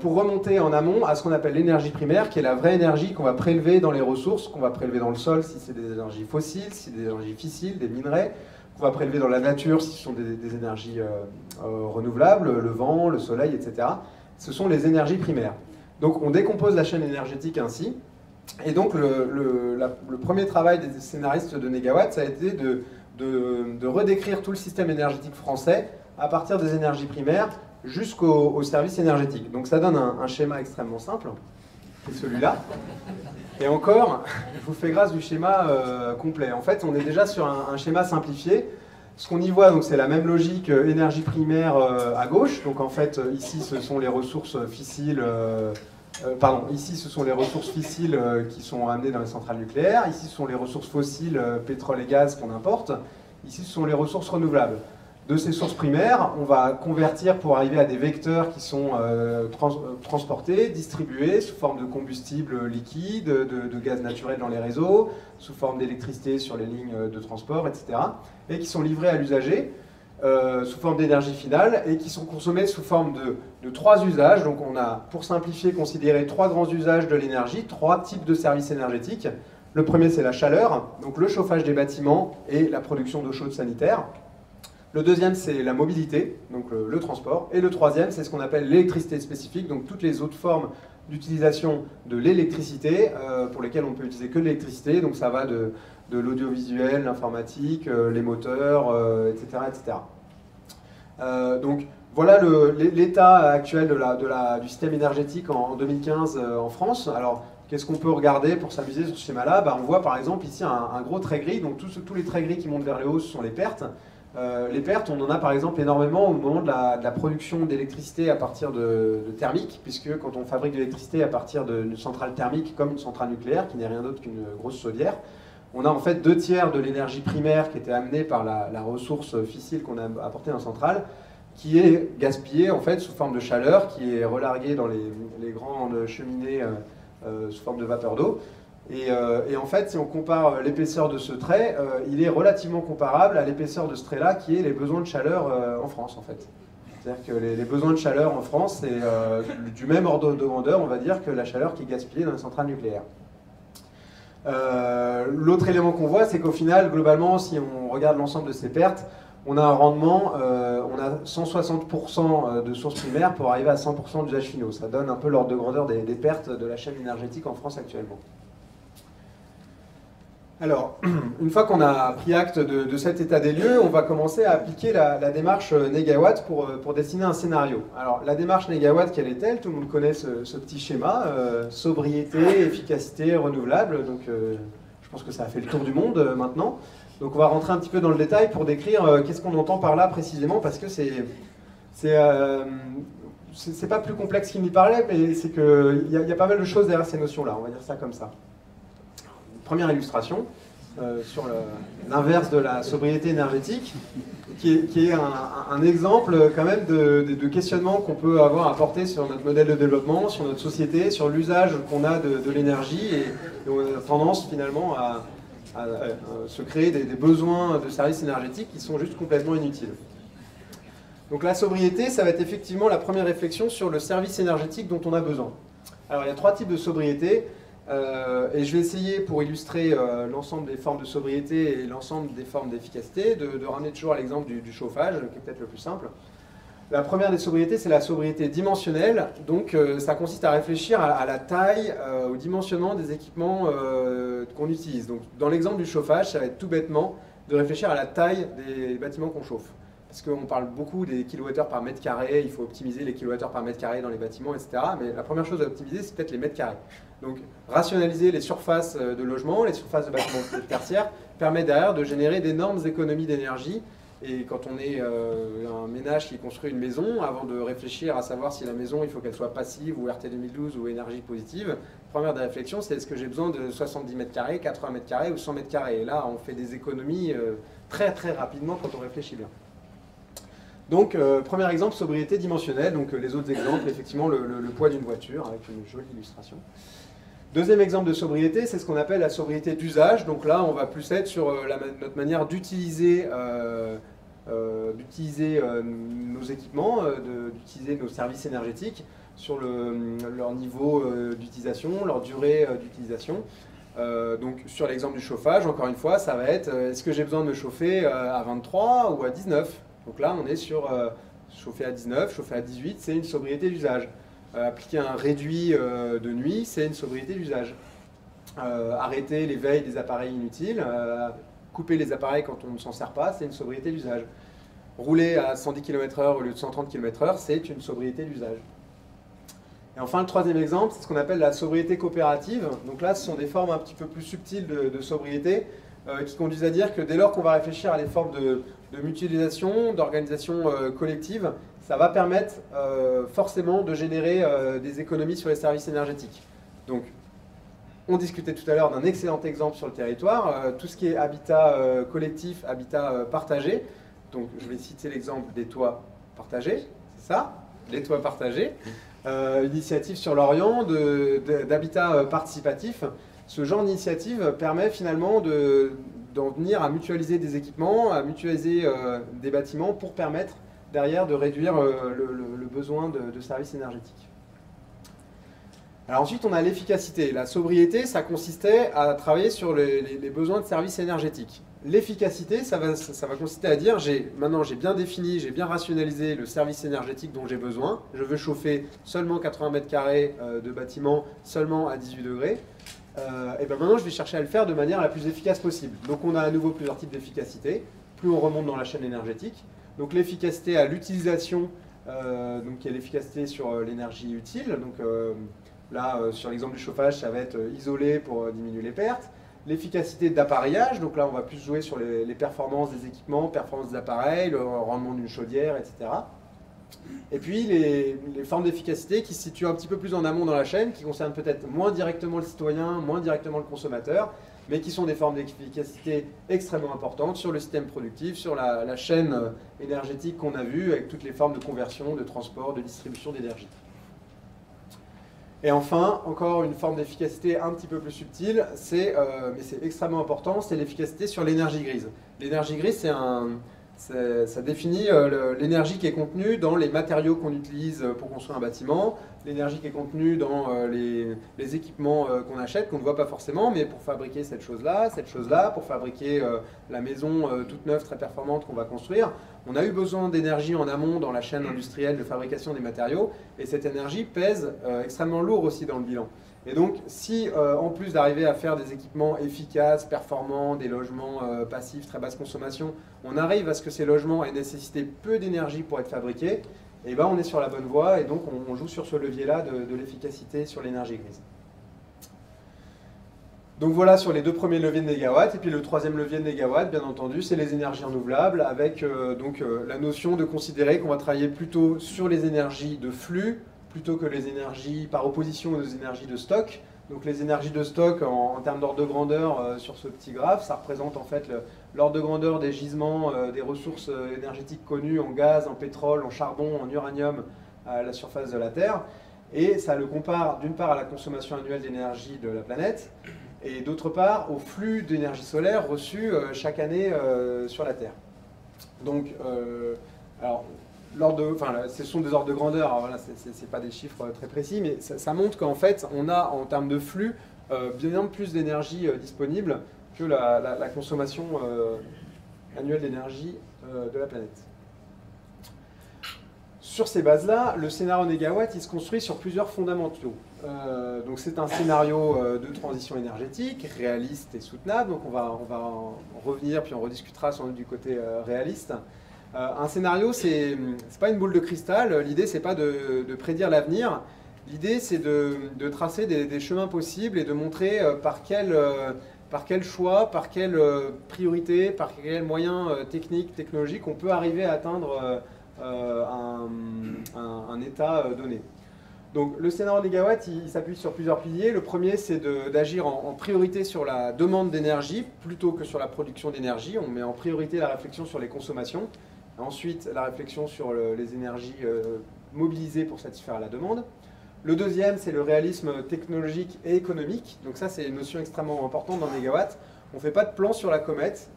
pour remonter en amont à ce qu'on appelle l'énergie primaire, qui est la vraie énergie qu'on va prélever dans les ressources, qu'on va prélever dans le sol si c'est des énergies fossiles, si c'est des énergies fissiles, des minerais, qu'on va prélever dans la nature si ce sont des énergies renouvelables, le vent, le soleil, etc. Ce sont les énergies primaires. Donc on décompose la chaîne énergétique ainsi, Et donc le premier travail des scénaristes de Négawatt, ça a été de redécrire tout le système énergétique français à partir des énergies primaires jusqu'au service énergétique. Donc ça donne un schéma extrêmement simple, c'est celui-là. Et encore, je vous fais grâce du schéma complet. En fait, on est déjà sur un schéma simplifié. Ce qu'on y voit, c'est la même logique énergie primaire à gauche. Donc en fait, ici, ce sont les ressources fissiles. Ici, ce sont les ressources fissiles qui sont amenées dans les centrales nucléaires. Ici, ce sont les ressources fossiles, pétrole et gaz qu'on importe. Ici, ce sont les ressources renouvelables. De ces sources primaires, on va convertir pour arriver à des vecteurs qui sont transportés, distribués sous forme de combustible liquide, de gaz naturel dans les réseaux, sous forme d'électricité sur les lignes de transport, etc. Et qui sont livrés à l'usager sous forme d'énergie finale et qui sont consommés sous forme de 3 usages. Donc on a, pour simplifier, considéré 3 grands usages de l'énergie, 3 types de services énergétiques. Le premier, c'est la chaleur, donc le chauffage des bâtiments et la production d'eau chaude sanitaire. Le deuxième, c'est la mobilité, donc le transport. Et le troisième, c'est ce qu'on appelle l'électricité spécifique, donc toutes les autres formes d'utilisation de l'électricité, pour lesquelles on ne peut utiliser que l'électricité. Donc ça va de l'audiovisuel, l'informatique, les moteurs, etc. etc. Donc voilà l'état actuel du système énergétique en 2015 en France. Alors, qu'est-ce qu'on peut regarder pour s'amuser sur ce schéma-là? On voit par exemple ici un gros trait gris, donc tous les traits gris qui montent vers le haut, ce sont les pertes. Les pertes, on en a par exemple énormément au moment de la production d'électricité à partir de thermique, puisque quand on fabrique de l'électricité à partir d'une centrale thermique comme une centrale nucléaire, qui n'est rien d'autre qu'une grosse chaudière, on a en fait 2/3 de l'énergie primaire qui était amenée par la ressource fissile qu'on a apportée dans la centrale, qui est gaspillée en fait sous forme de chaleur, qui est relarguée dans les grandes cheminées sous forme de vapeur d'eau. Et en fait, si on compare l'épaisseur de ce trait, il est relativement comparable à l'épaisseur de ce trait-là, qui est les besoins de chaleur en France, en fait. C'est-à-dire que les besoins de chaleur en France, c'est du même ordre de grandeur, on va dire, que la chaleur qui est gaspillée dans les centrales nucléaires. L'autre élément qu'on voit, c'est qu'au final, globalement, si on regarde l'ensemble de ces pertes, on a un rendement, on a 160% de sources primaires pour arriver à 100% d'usages finaux. Ça donne un peu l'ordre de grandeur des pertes de la chaîne énergétique en France actuellement. Alors, une fois qu'on a pris acte de cet état des lieux, on va commencer à appliquer la démarche Négawatt pour dessiner un scénario. Alors, la démarche Négawatt, quelle est-elle? Tout le monde connaît ce petit schéma, sobriété, efficacité, renouvelable. Donc, je pense que ça a fait le tour du monde maintenant. Donc, on va rentrer un petit peu dans le détail pour décrire qu'est-ce qu'on entend par là précisément, parce que c'est pas plus complexe qu'il n'y parlait, mais c'est qu'il y a pas mal de choses derrière ces notions-là, on va dire ça comme ça. Première illustration, sur l'inverse de la sobriété énergétique, qui est un exemple quand même de questionnement qu'on peut avoir à porter sur notre modèle de développement, sur notre société, sur l'usage qu'on a de l'énergie, et on a tendance finalement à se créer des besoins de services énergétiques qui sont juste complètement inutiles. Donc la sobriété, ça va être effectivement la première réflexion sur le service énergétique dont on a besoin. Alors il y a 3 types de sobriété. Et je vais essayer, pour illustrer l'ensemble des formes de sobriété et l'ensemble des formes d'efficacité, de ramener toujours à l'exemple du chauffage, qui est peut-être le plus simple. La première des sobriétés, c'est la sobriété dimensionnelle. Donc ça consiste à réfléchir à la taille, au dimensionnement des équipements qu'on utilise. Donc dans l'exemple du chauffage, ça va être tout bêtement de réfléchir à la taille des bâtiments qu'on chauffe. Parce qu'on parle beaucoup des kilowattheures par mètre carré, il faut optimiser les kilowattheures par mètre carré dans les bâtiments, etc. Mais la première chose à optimiser, c'est peut-être les mètres carrés. Donc rationaliser les surfaces de logement, les surfaces de bâtiments tertiaires, permet derrière de générer d'énormes économies d'énergie. Et quand on est un ménage qui construit une maison, avant de réfléchir à savoir si la maison, il faut qu'elle soit passive ou RT 2012 ou énergie positive, première des réflexions, c'est est-ce que j'ai besoin de 70 mètres carrés, 80 mètres carrés ou 100 mètres carrés. Et là, on fait des économies très très rapidement quand on réfléchit bien. Donc, premier exemple, sobriété dimensionnelle. Donc, les autres exemples, effectivement, le poids d'une voiture, avec une jolie illustration. Deuxième exemple de sobriété, c'est ce qu'on appelle la sobriété d'usage. Donc là, on va plus être sur notre manière d'utiliser nos équipements, d'utiliser nos services énergétiques, sur leur niveau d'utilisation, leur durée d'utilisation. Donc, sur l'exemple du chauffage, encore une fois, ça va être est-ce que j'ai besoin de me chauffer à 23 ou à 19 ? Donc là, on est sur chauffer à 19, chauffer à 18, c'est une sobriété d'usage. Appliquer un réduit de nuit, c'est une sobriété d'usage. arrêter les veilles des appareils inutiles, couper les appareils quand on ne s'en sert pas, c'est une sobriété d'usage. Rouler à 110 km/h au lieu de 130 km/h, c'est une sobriété d'usage. Et enfin, le troisième exemple, c'est ce qu'on appelle la sobriété coopérative. Donc là, ce sont des formes un petit peu plus subtiles de sobriété qui conduisent à dire que dès lors qu'on va réfléchir à des formes de mutualisation, d'organisation collective, ça va permettre forcément de générer des économies sur les services énergétiques. Donc, on discutait tout à l'heure d'un excellent exemple sur le territoire, tout ce qui est habitat collectif, habitat partagé. Donc, je vais citer l'exemple des toits partagés, c'est ça, les toits partagés. Initiative sur l'Orient d'habitat participatif. Ce genre d'initiative permet finalement d'en venir à mutualiser des équipements, à mutualiser des bâtiments pour permettre derrière de réduire le besoin de services énergétiques. Alors ensuite, on a l'efficacité. La sobriété, ça consistait à travailler sur les besoins de services énergétiques. L'efficacité, ça va consister à dire, maintenant j'ai bien défini, j'ai bien rationalisé le service énergétique dont j'ai besoin. Je veux chauffer seulement 80 mètres carrés de bâtiment, seulement à 18 degrés. Et bien maintenant, je vais chercher à le faire de manière la plus efficace possible. Donc on a à nouveau plusieurs types d'efficacité. Plus on remonte dans la chaîne énergétique. Donc l'efficacité à l'utilisation, donc qui est l'efficacité sur l'énergie utile. Donc là, sur l'exemple du chauffage, ça va être isolé pour diminuer les pertes. L'efficacité d'appareillage, donc là on va plus jouer sur les performances des équipements, performances des appareils, le rendement d'une chaudière, etc. Et puis les formes d'efficacité qui se situent un petit peu plus en amont dans la chaîne, qui concernent peut-être moins directement le citoyen, moins directement le consommateur, mais qui sont des formes d'efficacité extrêmement importantes sur le système productif, sur la chaîne énergétique qu'on a vue, avec toutes les formes de conversion, de transport, de distribution d'énergie. Et enfin, encore une forme d'efficacité un petit peu plus subtile, mais c'est extrêmement important, c'est l'efficacité sur l'énergie grise. L'énergie grise, ça définit l'énergie qui est contenue dans les matériaux qu'on utilise pour construire un bâtiment, l'énergie qui est contenue dans les équipements qu'on achète, qu'on ne voit pas forcément, mais pour fabriquer cette chose-là, pour fabriquer la maison toute neuve, très performante qu'on va construire. On a eu besoin d'énergie en amont dans la chaîne industrielle de fabrication des matériaux, et cette énergie pèse extrêmement lourd aussi dans le bilan. Et donc, si en plus d'arriver à faire des équipements efficaces, performants, des logements passifs, très basse consommation, on arrive à ce que ces logements aient nécessité peu d'énergie pour être fabriqués, et ben on est sur la bonne voie, et donc on joue sur ce levier-là de l'efficacité sur l'énergie grise. Donc voilà sur les deux premiers leviers de négawatts, et puis le troisième levier de négawatts, bien entendu, c'est les énergies renouvelables, avec la notion de considérer qu'on va travailler plutôt sur les énergies de flux, plutôt que les énergies par opposition aux énergies de stock. Donc les énergies de stock en termes d'ordre de grandeur sur ce petit graphe, ça représente en fait l'ordre de grandeur des gisements, des ressources énergétiques connues en gaz, en pétrole, en charbon, en uranium à la surface de la Terre. Et ça le compare d'une part à la consommation annuelle d'énergie de la planète, et d'autre part au flux d'énergie solaire reçu chaque année sur la Terre. Donc, alors, ce sont des ordres de grandeur, alors voilà, ce n'est pas des chiffres très précis, mais ça montre qu'en fait, on a en termes de flux bien plus d'énergie disponible que la consommation annuelle d'énergie de la planète. Sur ces bases-là, le scénario négawatt, il se construit sur plusieurs fondamentaux. Donc c'est un scénario de transition énergétique, réaliste et soutenable, donc on va en revenir, puis on rediscutera sans doute du côté réaliste. Un scénario, c'est pas une boule de cristal, l'idée c'est pas de prédire l'avenir, l'idée c'est de tracer des chemins possibles et de montrer par quel choix, par quelle priorité, par quels moyens techniques, technologiques on peut arriver à atteindre un état donné. Donc le scénario négawatt, il s'appuie sur plusieurs piliers. Le premier, c'est d'agir en priorité sur la demande d'énergie plutôt que sur la production d'énergie. On met en priorité la réflexion sur les consommations. Ensuite, la réflexion sur les énergies mobilisées pour satisfaire la demande. Le deuxième, c'est le réalisme technologique et économique. Donc ça, c'est une notion extrêmement importante dans Négawatt. On ne fait pas de plan sur la comète,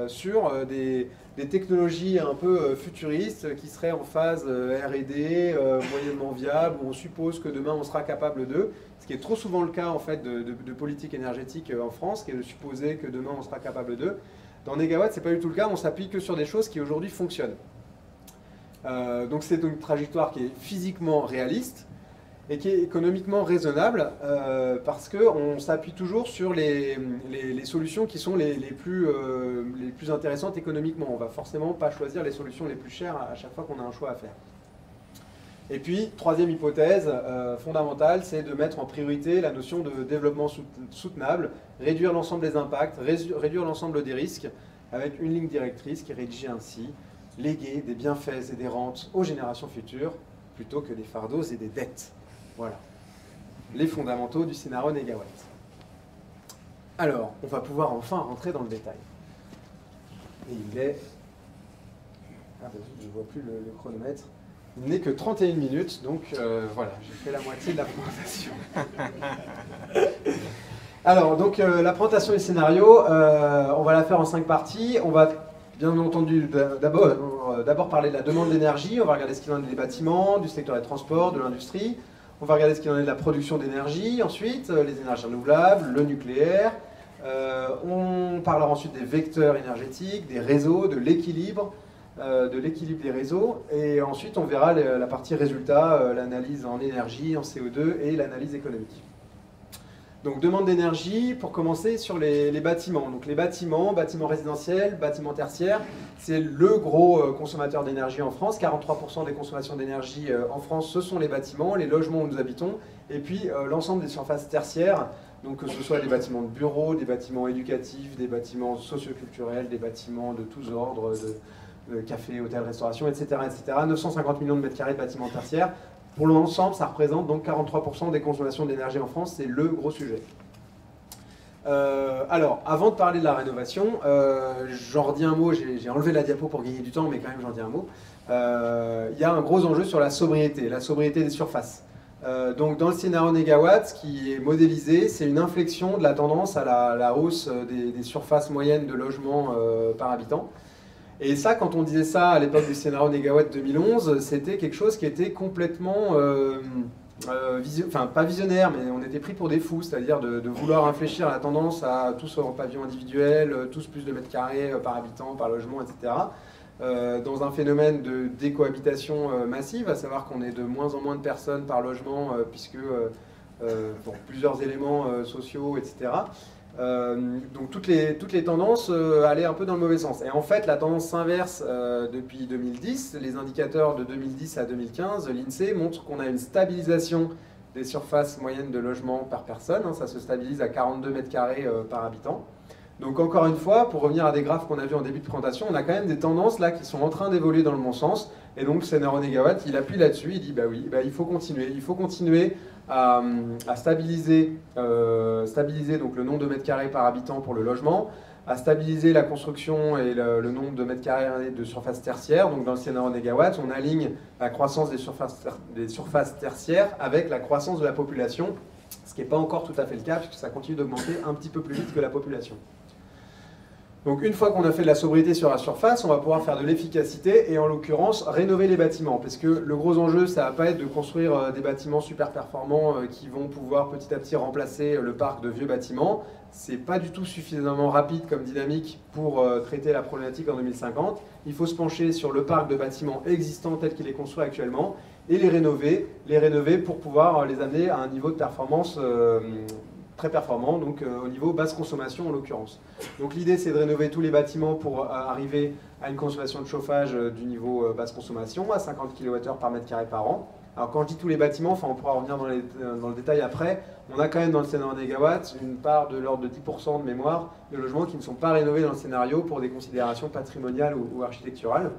sur des technologies un peu futuristes qui seraient en phase R&D, moyennement viable, où on suppose que demain on sera capable d'eux, ce qui est trop souvent le cas en fait de politique énergétique en France, qui est de supposer que demain on sera capable d'eux. Dans Négawatt, ce n'est pas du tout le cas, on s'appuie que sur des choses qui aujourd'hui fonctionnent. Donc c'est une trajectoire qui est physiquement réaliste. et qui est économiquement raisonnable parce qu'on s'appuie toujours sur les solutions qui sont les plus intéressantes économiquement. On ne va forcément pas choisir les solutions les plus chères à chaque fois qu'on a un choix à faire. Et puis, troisième hypothèse fondamentale, c'est de mettre en priorité la notion de développement soutenable, réduire l'ensemble des impacts, réduire l'ensemble des risques, avec une ligne directrice qui est rédigée ainsi: léguer des bienfaits et des rentes aux générations futures, plutôt que des fardeaux et des dettes. Voilà, les fondamentaux du scénario négawatt. Alors, on va pouvoir enfin rentrer dans le détail. Et il est... Ah, je ne vois plus le chronomètre. Il n'est que 31 minutes, donc voilà, j'ai fait la moitié de la présentation. Alors, donc la présentation du scénario, on va la faire en 5 parties. On va bien entendu d'abord parler de la demande d'énergie. On va regarder ce qu'il en est des bâtiments, du secteur des transports, de l'industrie. On va regarder ce qu'il en est de la production d'énergie. Ensuite, les énergies renouvelables, le nucléaire. On parlera ensuite des vecteurs énergétiques, des réseaux, de l'équilibre des réseaux. Et ensuite, on verra la partie résultat, l'analyse en énergie, en CO2 et l'analyse économique. Donc, demande d'énergie, pour commencer, sur les bâtiments. Donc, les bâtiments résidentiels, bâtiments tertiaires, c'est le gros consommateur d'énergie en France. 43% des consommations d'énergie en France, ce sont les bâtiments, les logements où nous habitons, et puis l'ensemble des surfaces tertiaires, donc que ce soit des bâtiments de bureaux, des bâtiments éducatifs, des bâtiments socioculturels, des bâtiments de tous ordres, de cafés, hôtels, restauration, etc., etc. 950 millions de mètres carrés de bâtiments tertiaires. Pour l'ensemble, ça représente donc 43% des consommations d'énergie en France, c'est le gros sujet. Alors, avant de parler de la rénovation, j'en redis un mot, j'ai enlevé la diapo pour gagner du temps, mais quand même j'en dis un mot. Il y a un gros enjeu sur la sobriété des surfaces. Donc dans le scénario négawatt, ce qui est modélisé, c'est une inflexion de la tendance à la hausse des surfaces moyennes de logements par habitant. Et ça, quand on disait ça à l'époque du scénario négawatt 2011, c'était quelque chose qui était complètement, pas visionnaire, mais on était pris pour des fous, c'est-à-dire de vouloir infléchir la tendance à tous en pavillon individuel, tous plus de mètres carrés par habitant, par logement, etc. Dans un phénomène de décohabitation massive, à savoir qu'on est de moins en moins de personnes par logement, puisque pour plusieurs éléments sociaux, etc. Donc toutes les tendances allaient un peu dans le mauvais sens. Et en fait, la tendance s'inverse depuis 2010. Les indicateurs de 2010 à 2015, l'INSEE montrent qu'on a une stabilisation des surfaces moyennes de logement par personne. Ça se stabilise à 42 mètres carrés par habitant. Donc encore une fois, pour revenir à des graphes qu'on a vus en début de présentation, on a quand même des tendances là qui sont en train d'évoluer dans le bon sens. Et donc le scénario négawatt, il appuie là-dessus, il dit bah oui, il faut continuer à stabiliser donc le nombre de mètres carrés par habitant pour le logement, à stabiliser la construction et le nombre de mètres carrés de surface tertiaire. Donc dans le scénario négawatt, on aligne la croissance des surfaces tertiaires avec la croissance de la population, ce qui n'est pas encore tout à fait le cas puisque ça continue d'augmenter un petit peu plus vite que la population. Donc une fois qu'on a fait de la sobriété sur la surface, on va pouvoir faire de l'efficacité et en l'occurrence rénover les bâtiments. Parce que le gros enjeu, ça va pas être de construire des bâtiments super performants qui vont pouvoir petit à petit remplacer le parc de vieux bâtiments. C'est pas du tout suffisamment rapide comme dynamique pour traiter la problématique en 2050. Il faut se pencher sur le parc de bâtiments existants tel qu'il est construit actuellement et les rénover pour pouvoir les amener à un niveau de performance très performant, donc au niveau basse consommation en l'occurrence. Donc l'idée c'est de rénover tous les bâtiments pour arriver à une consommation de chauffage du niveau basse consommation, à 50 kWh par mètre carré par an. Alors quand je dis tous les bâtiments, enfin on pourra revenir dans le détail après, on a quand même dans le scénario négawatt une part de l'ordre de 10% de mémoire de logements qui ne sont pas rénovés dans le scénario pour des considérations patrimoniales ou architecturales.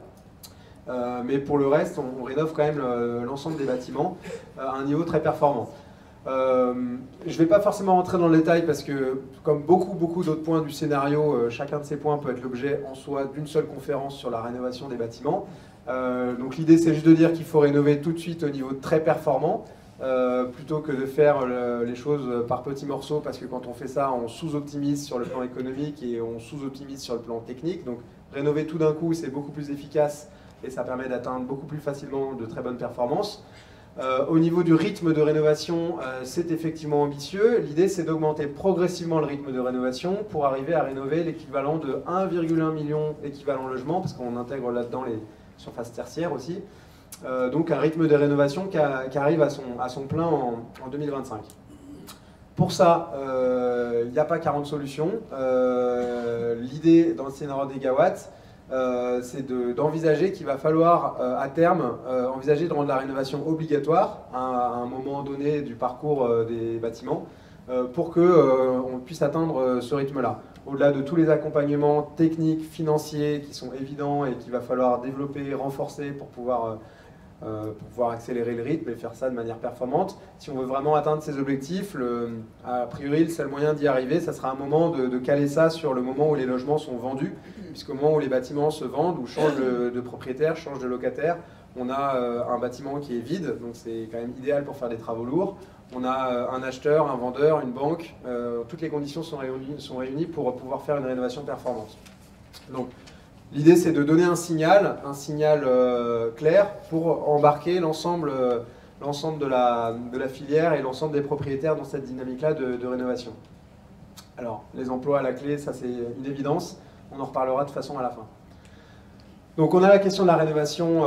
Mais pour le reste, on rénove quand même l'ensemble des bâtiments à un niveau très performant. Je ne vais pas forcément rentrer dans le détail parce que, comme beaucoup d'autres points du scénario, chacun de ces points peut être l'objet en soi d'une seule conférence sur la rénovation des bâtiments. Donc l'idée c'est juste de dire qu'il faut rénover tout de suite au niveau très performant, plutôt que de faire les choses par petits morceaux, parce que quand on fait ça, on sous-optimise sur le plan économique et on sous-optimise sur le plan technique. Donc rénover tout d'un coup, c'est beaucoup plus efficace et ça permet d'atteindre beaucoup plus facilement de très bonnes performances. Au niveau du rythme de rénovation, c'est effectivement ambitieux. L'idée, c'est d'augmenter progressivement le rythme de rénovation pour arriver à rénover l'équivalent de 1,1 million d'équivalents logements, parce qu'on intègre là-dedans les surfaces tertiaires aussi, donc un rythme de rénovation qui arrive à son plein en 2025. Pour ça, il n'y a pas 40 solutions. L'idée dans le scénario des gigawatts, c'est d'envisager qu'il va falloir à terme envisager de rendre la rénovation obligatoire à un moment donné du parcours des bâtiments pour qu'on puisse atteindre ce rythme-là. Au-delà de tous les accompagnements techniques, financiers qui sont évidents et qu'il va falloir développer, renforcer pour pouvoir accélérer le rythme et faire ça de manière performante. Si on veut vraiment atteindre ces objectifs, a priori, le seul moyen d'y arriver, ça sera un moment de caler ça sur le moment où les logements sont vendus, puisqu'au moment où les bâtiments se vendent ou changent de propriétaire, changent de locataire, on a un bâtiment qui est vide, donc c'est quand même idéal pour faire des travaux lourds. On a un acheteur, un vendeur, une banque, toutes les conditions sont réunies pour pouvoir faire une rénovation performante. Donc, l'idée, c'est de donner un signal clair pour embarquer l'ensemble de la filière et l'ensemble des propriétaires dans cette dynamique-là de rénovation. Alors, les emplois à la clé, ça c'est une évidence. On en reparlera de toute façon à la fin. Donc on a la question de la rénovation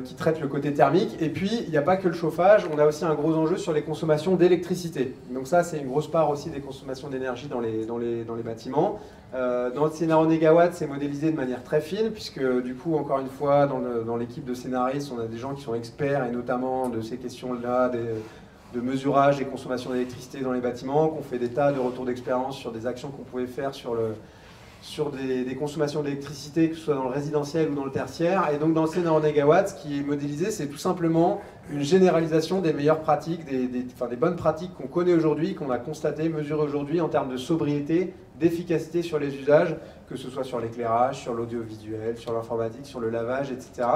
qui traite le côté thermique, et puis il n'y a pas que le chauffage, on a aussi un gros enjeu sur les consommations d'électricité. Donc ça c'est une grosse part aussi des consommations d'énergie dans les bâtiments. Dans le scénario négawatt, c'est modélisé de manière très fine, puisque du coup, encore une fois, dans l'équipe de scénaristes, on a des gens qui sont experts, et notamment de ces questions-là, de mesurage des consommations d'électricité dans les bâtiments, qu'on fait des tas de retours d'expérience sur des actions qu'on pouvait faire sur des consommations d'électricité, que ce soit dans le résidentiel ou dans le tertiaire. Et donc dans le scénario négawatt, ce qui est modélisé, c'est tout simplement une généralisation des meilleures pratiques, des bonnes pratiques qu'on connaît aujourd'hui, qu'on a constatées, mesurées aujourd'hui en termes de sobriété, d'efficacité sur les usages, que ce soit sur l'éclairage, sur l'audiovisuel, sur l'informatique, sur le lavage, etc.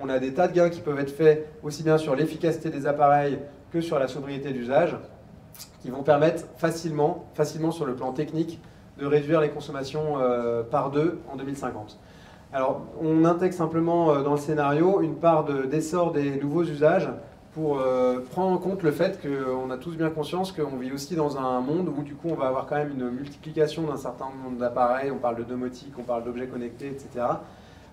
On a des tas de gains qui peuvent être faits aussi bien sur l'efficacité des appareils que sur la sobriété d'usage, qui vont permettre facilement sur le plan technique, de réduire les consommations par 2 en 2050. Alors, on intègre simplement dans le scénario une part d'essor des nouveaux usages pour prendre en compte le fait qu'on a tous bien conscience qu'on vit aussi dans un monde où du coup on va avoir quand même une multiplication d'un certain nombre d'appareils, on parle de domotique, on parle d'objets connectés, etc.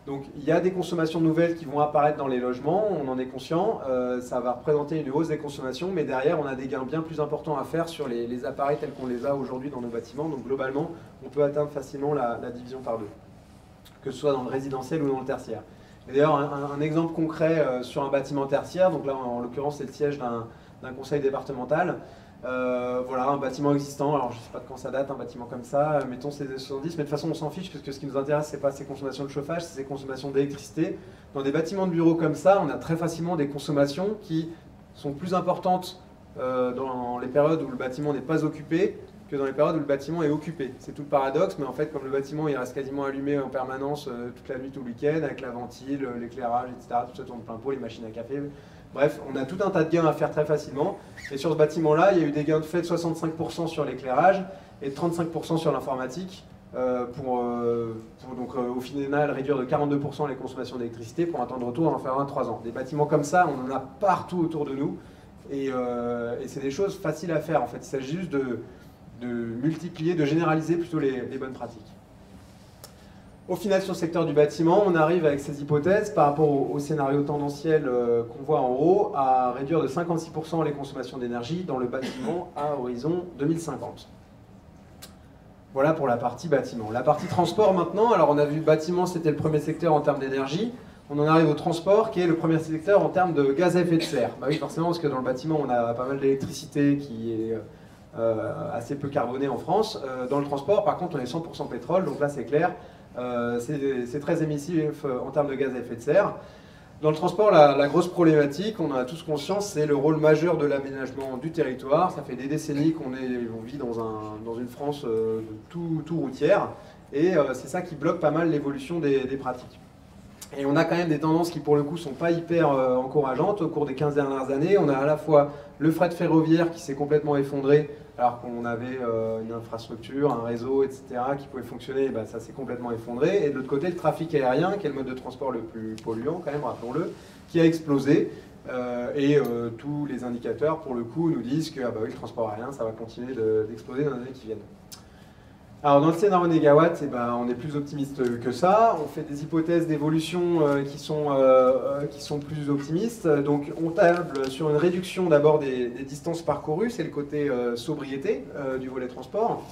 Donc il y a des consommations nouvelles qui vont apparaître dans les logements, on en est conscient, ça va représenter une hausse des consommations, mais derrière on a des gains bien plus importants à faire sur les appareils tels qu'on les a aujourd'hui dans nos bâtiments, donc globalement on peut atteindre facilement la division par 2, que ce soit dans le résidentiel ou dans le tertiaire. Et d'ailleurs un exemple concret sur un bâtiment tertiaire, donc là en l'occurrence c'est le siège d'un conseil départemental. Voilà, un bâtiment existant, alors je ne sais pas de quand ça date, un bâtiment comme ça, mettons c'est des 70, mais de toute façon on s'en fiche, parce que ce qui nous intéresse, c'est pas ces consommations de chauffage, c'est ces consommations d'électricité. Dans des bâtiments de bureaux comme ça, on a très facilement des consommations qui sont plus importantes dans les périodes où le bâtiment n'est pas occupé que dans les périodes où le bâtiment est occupé. C'est tout le paradoxe, mais en fait, comme le bâtiment il reste quasiment allumé en permanence toute la nuit, tout le week-end, avec la ventile, l'éclairage, etc., tout ça tourne plein pot, les machines à café. Bref, on a tout un tas de gains à faire très facilement. Et sur ce bâtiment-là, il y a eu des gains de fait de 65% sur l'éclairage et de 35% sur l'informatique, donc au final réduire de 42% les consommations d'électricité pour un temps de retour en faire 3 ans. Des bâtiments comme ça, on en a partout autour de nous. Et c'est des choses faciles à faire en fait. Il s'agit juste de multiplier, de généraliser plutôt les bonnes pratiques. Au final, sur le secteur du bâtiment, on arrive avec ces hypothèses par rapport au scénario tendanciel qu'on voit en haut à réduire de 56% les consommations d'énergie dans le bâtiment à horizon 2050. Voilà pour la partie bâtiment. La partie transport maintenant, alors on a vu bâtiment, c'était le premier secteur en termes d'énergie. On en arrive au transport qui est le premier secteur en termes de gaz à effet de serre. Bah oui, forcément, parce que dans le bâtiment, on a pas mal d'électricité qui est assez peu carbonée en France. Dans le transport, par contre, on est 100% pétrole, donc là c'est clair. C'est très émissif en termes de gaz à effet de serre. Dans le transport, la grosse problématique, on en a tous conscience, c'est le rôle majeur de l'aménagement du territoire. Ça fait des décennies qu'on vit dans une France tout routière, et c'est ça qui bloque pas mal l'évolution des pratiques. Et on a quand même des tendances qui, pour le coup, sont pas hyper encourageantes. Au cours des 15 dernières années, on a à la fois le fret ferroviaire qui s'est complètement effondré, alors qu'on avait une infrastructure, un réseau, etc., qui pouvait fonctionner, bah, ça s'est complètement effondré. Et de l'autre côté, le trafic aérien, qui est le mode de transport le plus polluant, quand même, rappelons-le, qui a explosé. Tous les indicateurs, pour le coup, nous disent que ah bah oui, le transport aérien, ça va continuer d'exploser dans les années qui viennent. Alors dans le scénario négawatt, on est plus optimiste que ça. On fait des hypothèses d'évolution qui sont plus optimistes. Donc on table sur une réduction d'abord des distances parcourues, c'est le côté sobriété du volet transport.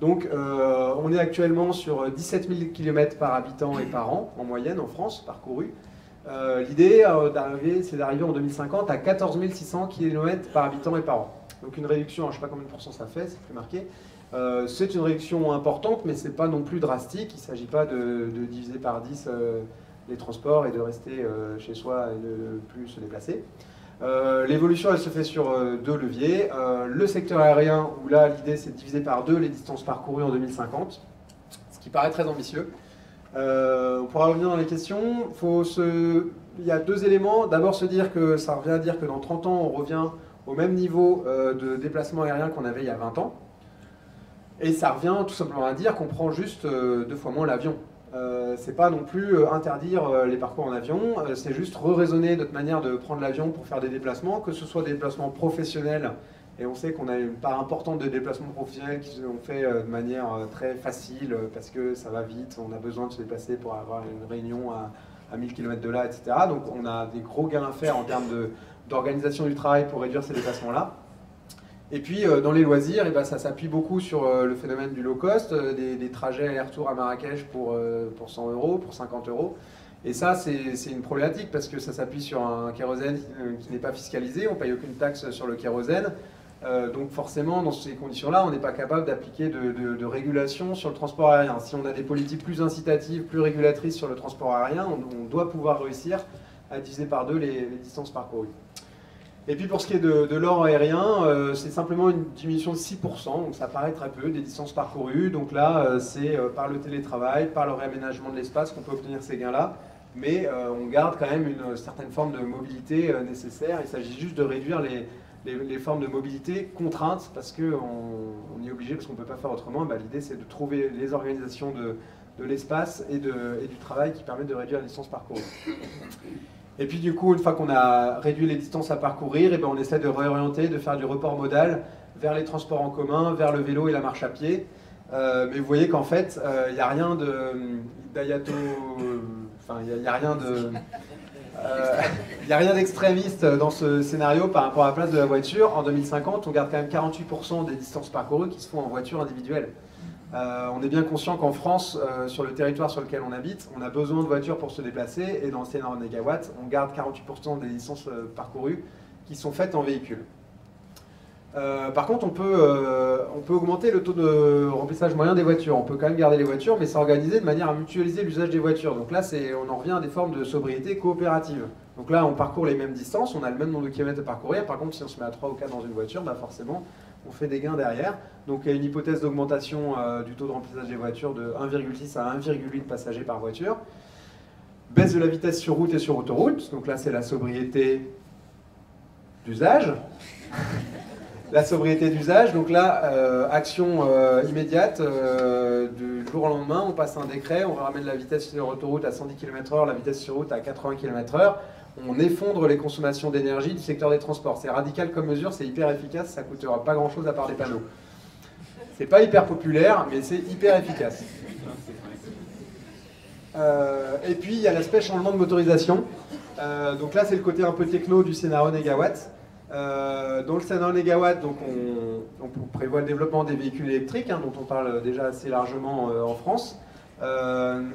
Donc on est actuellement sur 17 000 km par habitant et par an, en moyenne en France, parcourus. L'idée, c'est d'arriver en 2050 à 14 600 km par habitant et par an. Donc une réduction, je ne sais pas combien de pourcents ça fait, c'est plus marqué. C'est une réduction importante, mais ce n'est pas non plus drastique. Il ne s'agit pas de diviser par 10 les transports et de rester chez soi et de plus se déplacer. L'évolution, elle se fait sur deux leviers. Le secteur aérien, où là, l'idée, c'est de diviser par 2 les distances parcourues en 2050, ce qui paraît très ambitieux. On pourra revenir dans les questions. Il y a 2 éléments. D'abord, se dire que ça revient à dire que dans 30 ans, on revient au même niveau de déplacement aérien qu'on avait il y a 20 ans. Et ça revient tout simplement à dire qu'on prend juste 2 fois moins l'avion. C'est pas non plus interdire les parcours en avion, c'est juste re-raisonner notre manière de prendre l'avion pour faire des déplacements, que ce soit des déplacements professionnels, et on sait qu'on a une part importante de déplacements professionnels qui sont faits de manière très facile, parce que ça va vite, on a besoin de se déplacer pour avoir une réunion à 1000 km de là, etc. Donc on a des gros gains à faire en termes d'organisation du travail pour réduire ces déplacements-là. Et puis dans les loisirs, ça s'appuie beaucoup sur le phénomène du low cost, des trajets aller-retour à Marrakech pour 100 €, pour 50 €. Et ça, c'est une problématique parce que ça s'appuie sur un kérosène qui n'est pas fiscalisé, on ne paye aucune taxe sur le kérosène. Donc forcément, dans ces conditions-là, on n'est pas capable d'appliquer de régulation sur le transport aérien. Si on a des politiques plus incitatives, plus régulatrices sur le transport aérien, on doit pouvoir réussir à diviser par 2 les distances parcourues. Et puis pour ce qui est de l'or aérien, c'est simplement une diminution de 6%, donc ça paraît très peu, des distances parcourues. Donc là, c'est par le télétravail, par le réaménagement de l'espace qu'on peut obtenir ces gains-là. Mais on garde quand même une certaine forme de mobilité nécessaire. Il s'agit juste de réduire les formes de mobilité contraintes, parce qu'on est obligé, parce qu'on ne peut pas faire autrement. L'idée, c'est de trouver les organisations de l'espace et du travail qui permettent de réduire les distances parcourues. Et puis du coup, une fois qu'on a réduit les distances à parcourir, on essaie de réorienter, de faire du report modal vers les transports en commun, vers le vélo et la marche à pied. Mais vous voyez qu'en fait, il n'y a rien d'extrémiste dans ce scénario par rapport à la place de la voiture. En 2050, on garde quand même 48% des distances parcourues qui se font en voiture individuelle. On est bien conscient qu'en France, sur le territoire sur lequel on habite, on a besoin de voitures pour se déplacer, et dans le scénario négawatt, on garde 48% des distances parcourues qui sont faites en véhicule. Par contre, on peut augmenter le taux de remplissage moyen des voitures. On peut quand même garder les voitures, mais s'organiser de manière à mutualiser l'usage des voitures. Donc là, on en revient à des formes de sobriété coopérative. Donc là, on parcourt les mêmes distances, on a le même nombre de kilomètres à parcourir. Par contre, si on se met à 3 ou 4 dans une voiture, forcément, on fait des gains derrière. Donc il y a une hypothèse d'augmentation du taux de remplissage des voitures de 1,6 à 1,8 passagers par voiture. Baisse de la vitesse sur route et sur autoroute. Donc là, c'est la sobriété d'usage. La sobriété d'usage, donc là, action immédiate, du jour au lendemain, on passe un décret, on ramène la vitesse sur autoroute à 110 km/h, la vitesse sur route à 80 km/h, on effondre les consommations d'énergie du secteur des transports. C'est radical comme mesure, c'est hyper efficace, ça ne coûtera pas grand-chose à part des panneaux. C'est pas hyper populaire, mais c'est hyper efficace. Et puis, il y a l'aspect changement de motorisation. Donc là, c'est le côté un peu techno du scénario négawatt. Dans le scénario négawatt, donc on prévoit le développement des véhicules électriques, dont on parle déjà assez largement en France.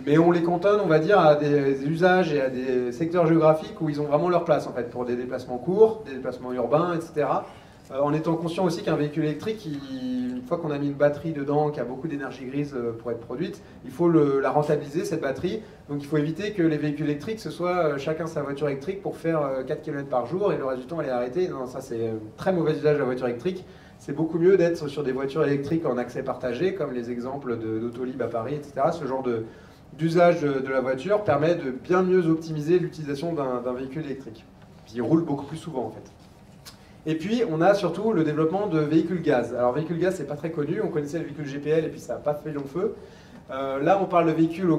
Mais on les cantonne, on va dire, à des usages et à des secteurs géographiques où ils ont vraiment leur place, en fait, pour des déplacements courts, des déplacements urbains, etc. En étant conscient aussi qu'un véhicule électrique, une fois qu'on a mis une batterie dedans, qui a beaucoup d'énergie grise pour être produite, il faut la rentabiliser, cette batterie. Donc il faut éviter que les véhicules électriques, ce soit chacun sa voiture électrique pour faire 4 km par jour et le reste du temps elle est arrêtée. Non, ça c'est un très mauvais usage de la voiture électrique. C'est beaucoup mieux d'être sur des voitures électriques en accès partagé, comme les exemples d'Autolib à Paris, etc. Ce genre d'usage de la voiture permet de bien mieux optimiser l'utilisation d'un véhicule électrique. Puis il roule beaucoup plus souvent en fait. Et puis, on a surtout le développement de véhicules gaz. Alors, véhicules gaz, c'est pas très connu. On connaissait le véhicule GPL et puis ça n'a pas fait long feu. Là, on parle de véhicules au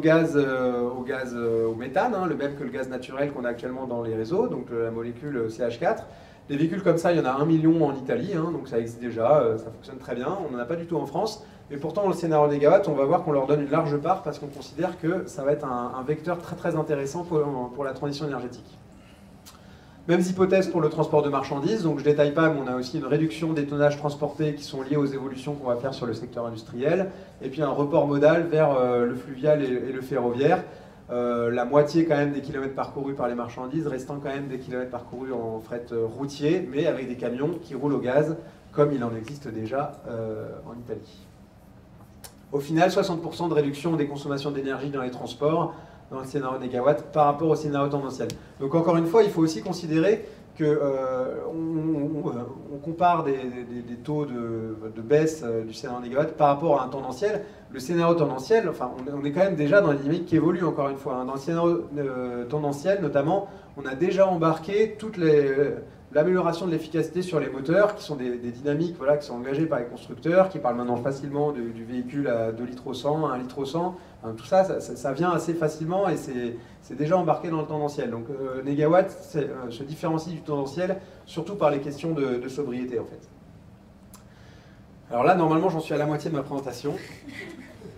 méthane, le même que le gaz naturel qu'on a actuellement dans les réseaux, donc la molécule CH4. Des véhicules comme ça, il y en a 1 million en Italie, donc ça existe déjà, ça fonctionne très bien. On n'en a pas du tout en France. Et pourtant, dans le scénario négawatt, on va voir qu'on leur donne une large part parce qu'on considère que ça va être un vecteur très très intéressant pour la transition énergétique. Mêmes hypothèses pour le transport de marchandises, donc je ne détaille pas, mais on a aussi une réduction des tonnages transportés qui sont liés aux évolutions qu'on va faire sur le secteur industriel, et puis un report modal vers le fluvial et le ferroviaire, la moitié quand même des kilomètres parcourus par les marchandises, restant quand même des kilomètres parcourus en fret routier, mais avec des camions qui roulent au gaz, comme il en existe déjà en Italie. Au final, 60% de réduction des consommations d'énergie dans les transports, dans le scénario négawatt, par rapport au scénario tendanciel. Donc encore une fois, il faut aussi considérer que on compare des taux de baisse du scénario négawatt par rapport à un tendanciel. Le scénario tendanciel, enfin, on est quand même déjà dans une dynamique qui évolue, encore une fois. Dans le scénario tendanciel, notamment, on a déjà embarqué l'amélioration de l'efficacité sur les moteurs, qui sont des dynamiques voilà, qui sont engagées par les constructeurs, qui parlent maintenant facilement du véhicule à 2 litres au 100, à 1 litre au 100. Enfin, tout ça, ça vient assez facilement et c'est déjà embarqué dans le tendanciel. Donc négawatt se différencie du tendanciel, surtout par les questions de sobriété en fait. Alors là, normalement, j'en suis à la moitié de ma présentation.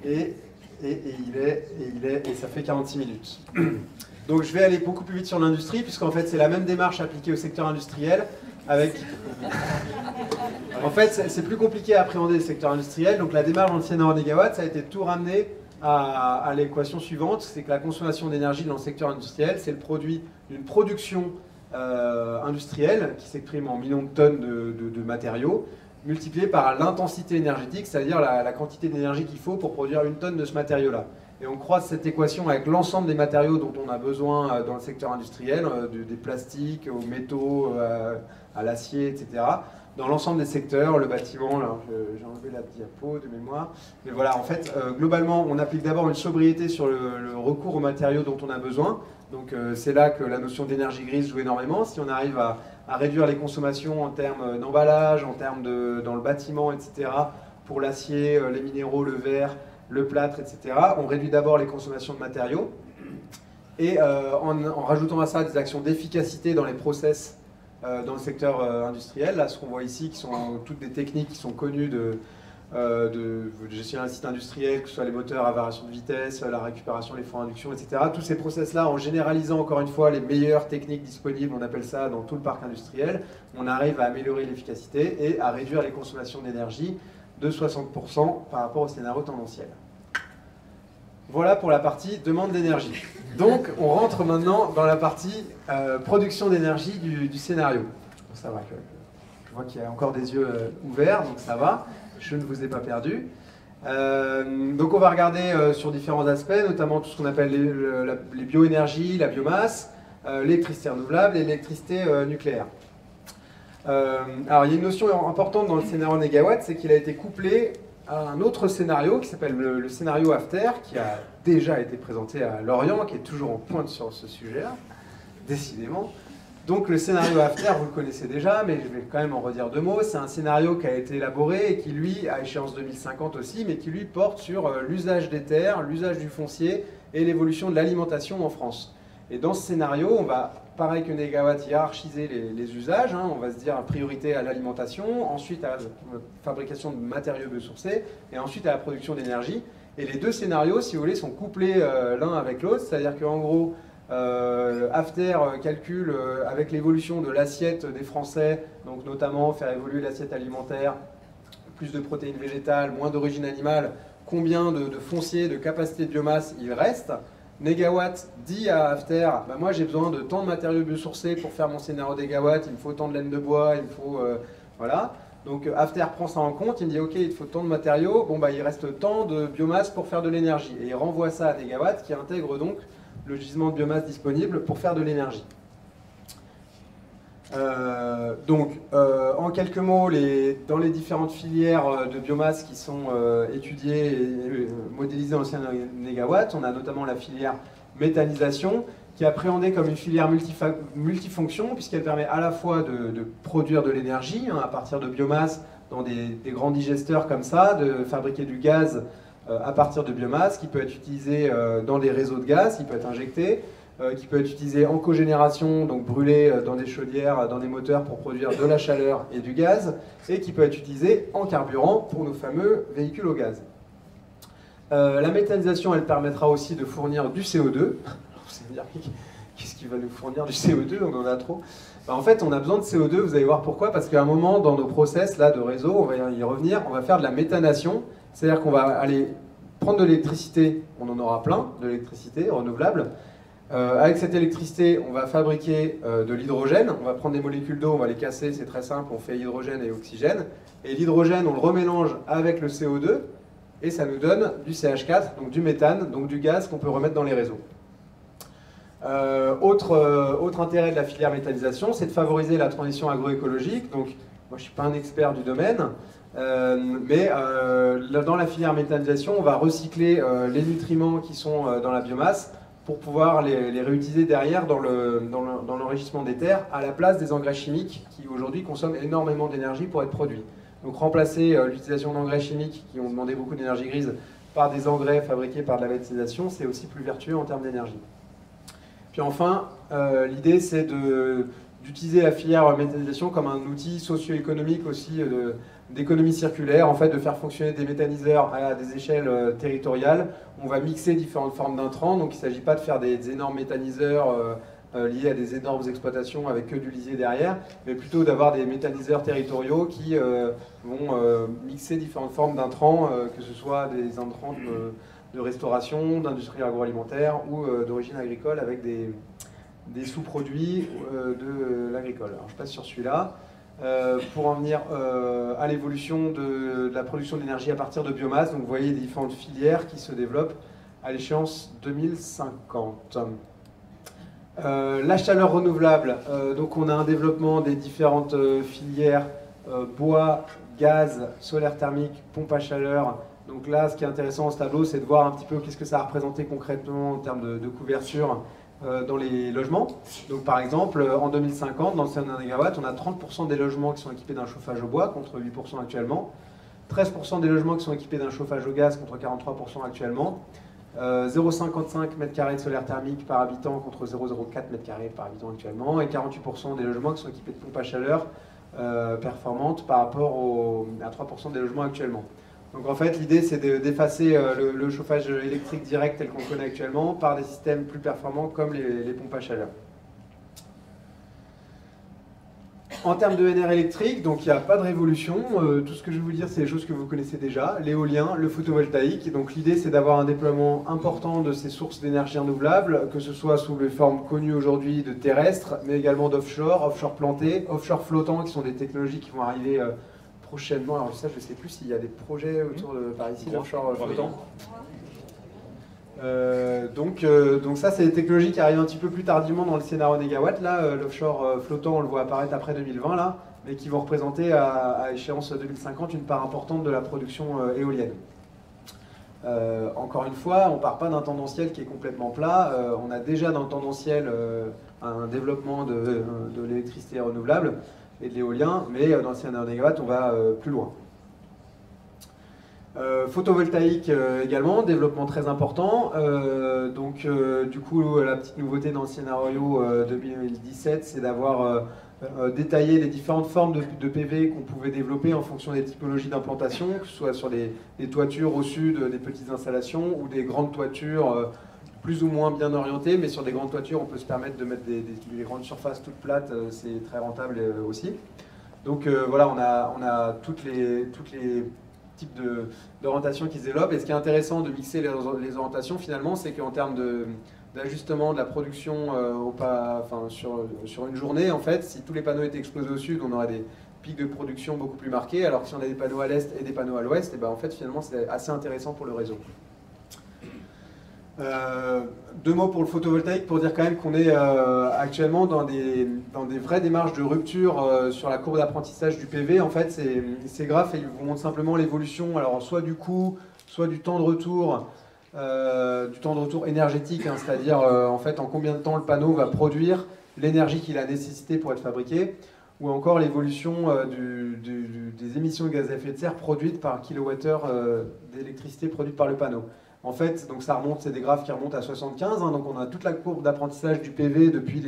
Et ça fait 46 minutes. Donc je vais aller beaucoup plus vite sur l'industrie, puisqu'en fait c'est la même démarche appliquée au secteur industriel, avec... En fait, c'est plus compliqué à appréhender le secteur industriel, donc la démarche dans le scénario négawatt, ça a été tout ramené à l'équation suivante, c'est que la consommation d'énergie dans le secteur industriel, c'est le produit d'une production industrielle, qui s'exprime en millions de tonnes de matériaux, multiplié par l'intensité énergétique, c'est-à-dire la quantité d'énergie qu'il faut pour produire une tonne de ce matériau-là. Et on croise cette équation avec l'ensemble des matériaux dont on a besoin dans le secteur industriel, des plastiques, aux métaux, à l'acier, etc. Dans l'ensemble des secteurs, le bâtiment, j'ai enlevé la diapo de mémoire. Mais voilà, en fait, globalement, on applique d'abord une sobriété sur le recours aux matériaux dont on a besoin. Donc c'est là que la notion d'énergie grise joue énormément. Si on arrive à réduire les consommations en termes d'emballage, en termes dans le bâtiment, etc., pour l'acier, les minéraux, le verre, le plâtre, etc., on réduit d'abord les consommations de matériaux. Et en rajoutant à ça des actions d'efficacité dans les process dans le secteur industriel, là ce qu'on voit ici, qui sont toutes des techniques qui sont connues de gestion d'un site industriel, que ce soit les moteurs à variation de vitesse, la récupération, les fours à induction, etc. Tous ces process-là, en généralisant encore une fois les meilleures techniques disponibles, on appelle ça dans tout le parc industriel, on arrive à améliorer l'efficacité et à réduire les consommations d'énergie de 60% par rapport au scénario tendanciel. Voilà pour la partie demande d'énergie. Donc on rentre maintenant dans la partie production d'énergie du scénario. Ça va, je vois qu'il y a encore des yeux ouverts, donc ça va, je ne vous ai pas perdu. Donc on va regarder sur différents aspects, notamment tout ce qu'on appelle les bioénergies, la biomasse, l'électricité renouvelable et l'électricité nucléaire. Alors il y a une notion importante dans le scénario négawatt, c'est qu'il a été couplé à un autre scénario qui s'appelle le scénario AFTER, qui a déjà été présenté à Lorient, qui est toujours en pointe sur ce sujet-là, décidément. Donc le scénario AFTER, vous le connaissez déjà, mais je vais quand même en redire deux mots. C'est un scénario qui a été élaboré et qui, lui, à échéance 2050 aussi, mais qui, lui, porte sur l'usage des terres, l'usage du foncier et l'évolution de l'alimentation en France. Et dans ce scénario, on va, pareil que négawatt, hiérarchiser les usages. On va se dire priorité à l'alimentation, ensuite à la fabrication de matériaux biosourcés, et ensuite à la production d'énergie. Et les deux scénarios, si vous voulez, sont couplés l'un avec l'autre, c'est-à-dire qu'en gros, AFTER calcule avec l'évolution de l'assiette des Français, donc notamment faire évoluer l'assiette alimentaire, plus de protéines végétales, moins d'origine animale, combien de foncier, de capacité de biomasse il reste. Négawatt dit à AFTER, bah moi j'ai besoin de tant de matériaux biosourcés pour faire mon scénario négawatt, il me faut tant de laine de bois, il me faut... voilà. Donc AFTER prend ça en compte, il me dit ok, il faut tant de matériaux, bon bah il reste tant de biomasse pour faire de l'énergie. Et il renvoie ça à négawatt qui intègre donc le gisement de biomasse disponible pour faire de l'énergie. En quelques mots, dans les différentes filières de biomasse qui sont étudiées et modélisées en scénario négawatt, on a notamment la filière méthanisation, qui est appréhendée comme une filière multifonction, puisqu'elle permet à la fois de produire de l'énergie à partir de biomasse dans des grands digesteurs comme ça, de fabriquer du gaz à partir de biomasse, qui peut être utilisé dans des réseaux de gaz, qui peut être injecté, qui peut être utilisé en cogénération, donc brûlé dans des chaudières, dans des moteurs pour produire de la chaleur et du gaz, et qui peut être utilisé en carburant pour nos fameux véhicules au gaz. La méthanisation, elle permettra aussi de fournir du CO2. Vous allez me dire, qu'est-ce qui va nous fournir du CO2? On en a trop. En fait, on a besoin de CO2, vous allez voir pourquoi, parce qu'à un moment, dans nos process là, de réseau, on va y revenir, on va faire de la méthanation, c'est-à-dire qu'on va aller prendre de l'électricité, on en aura plein, de l'électricité renouvelable. Avec cette électricité, on va fabriquer de l'hydrogène, on va prendre des molécules d'eau, on va les casser, c'est très simple, on fait hydrogène et oxygène. Et l'hydrogène, on le remélange avec le CO2, et ça nous donne du CH4, donc du méthane, donc du gaz qu'on peut remettre dans les réseaux. Autre intérêt de la filière méthanisation, c'est de favoriser la transition agroécologique. Donc, moi je ne suis pas un expert du domaine, mais dans la filière méthanisation, on va recycler les nutriments qui sont dans la biomasse pour pouvoir les réutiliser derrière dans l'enrichissement des terres, à la place des engrais chimiques qui aujourd'hui consomment énormément d'énergie pour être produits. Donc remplacer l'utilisation d'engrais chimiques qui ont demandé beaucoup d'énergie grise par des engrais fabriqués par de la méthanisation, c'est aussi plus vertueux en termes d'énergie. Puis enfin, l'idée c'est d'utiliser la filière méthanisation comme un outil socio-économique aussi d'économie circulaire, en fait de faire fonctionner des méthaniseurs à des échelles territoriales. On va mixer différentes formes d'intrants, donc il ne s'agit pas de faire des énormes méthaniseurs liés à des énormes exploitations avec que du lisier derrière, mais plutôt d'avoir des méthaniseurs territoriaux qui vont mixer différentes formes d'intrants, que ce soit des intrants de restauration, d'industrie agroalimentaire ou d'origine agricole avec des sous-produits de l'agricole. Alors je passe sur celui-là. Pour en venir à l'évolution de la production d'énergie à partir de biomasse, donc vous voyez les différentes filières qui se développent à l'échéance 2050. La chaleur renouvelable, donc on a un développement des différentes filières bois, gaz, solaire thermique, pompe à chaleur. Donc là, ce qui est intéressant dans ce tableau, c'est de voir un petit peu qu'est-ce que ça a représenté concrètement en termes de couverture dans les logements. Donc par exemple, en 2050, dans le 1 mégawatt, on a 30% des logements qui sont équipés d'un chauffage au bois, contre 8% actuellement. 13% des logements qui sont équipés d'un chauffage au gaz, contre 43% actuellement. 0,55 m² de solaire thermique par habitant, contre 0,04 m² par habitant actuellement. Et 48% des logements qui sont équipés de pompes à chaleur performantes par rapport à 3% des logements actuellement. Donc en fait, l'idée, c'est d'effacer le chauffage électrique direct tel qu'on le connaît actuellement par des systèmes plus performants comme les pompes à chaleur. En termes de NR électrique, donc il n'y a pas de révolution. Tout ce que je vais vous dire, c'est des choses que vous connaissez déjà. L'éolien, le photovoltaïque. Donc l'idée, c'est d'avoir un déploiement important de ces sources d'énergie renouvelable, que ce soit sous les formes connues aujourd'hui de terrestres, mais également d'offshore, offshore planté, offshore flottant, qui sont des technologies qui vont arriver prochainement. Alors ça, je ne sais plus s'il y a des projets autour de par ici d'offshore flottant. Donc ça, c'est des technologies qui arrivent un petit peu plus tardivement dans le scénario négawatt. Là, l'offshore flottant, on le voit apparaître après 2020, là, mais qui vont représenter à échéance 2050 une part importante de la production éolienne. Encore une fois, on ne part pas d'un tendanciel qui est complètement plat. On a déjà dans le tendanciel un développement de l'électricité renouvelable et de l'éolien, mais dans le scénario négawatt, on va plus loin. Photovoltaïque également, développement très important. Du coup, la petite nouveauté dans le scénario 2017, c'est d'avoir détaillé les différentes formes de PV qu'on pouvait développer en fonction des typologies d'implantation, que ce soit sur des toitures au sud, des petites installations, ou des grandes toitures plus ou moins bien orientées, mais sur des grandes toitures, on peut se permettre de mettre des grandes surfaces toutes plates, c'est très rentable aussi. Donc voilà, on a toutes les types d'orientation qui se développent. Et ce qui est intéressant de mixer les orientations, finalement, c'est qu'en termes d'ajustement de la production sur une journée, en fait, si tous les panneaux étaient exposés au sud, on aurait des pics de production beaucoup plus marqués, alors que si on a des panneaux à l'est et des panneaux à l'ouest, et ben en fait, finalement, c'est assez intéressant pour le réseau. Deux mots pour le photovoltaïque pour dire quand même qu'on est actuellement dans des vraies démarches de rupture sur la courbe d'apprentissage du PV. En fait, ces graphes ils vous montrent simplement l'évolution, alors soit du coût, soit du temps de retour énergétique, hein, c'est-à-dire en fait en combien de temps le panneau va produire l'énergie qu'il a nécessité pour être fabriqué, ou encore l'évolution des émissions de gaz à effet de serre produites par kilowattheure d'électricité produite par le panneau. En fait, donc ça remonte, c'est des graphes qui remontent à 75, hein, donc on a toute la courbe d'apprentissage du PV depuis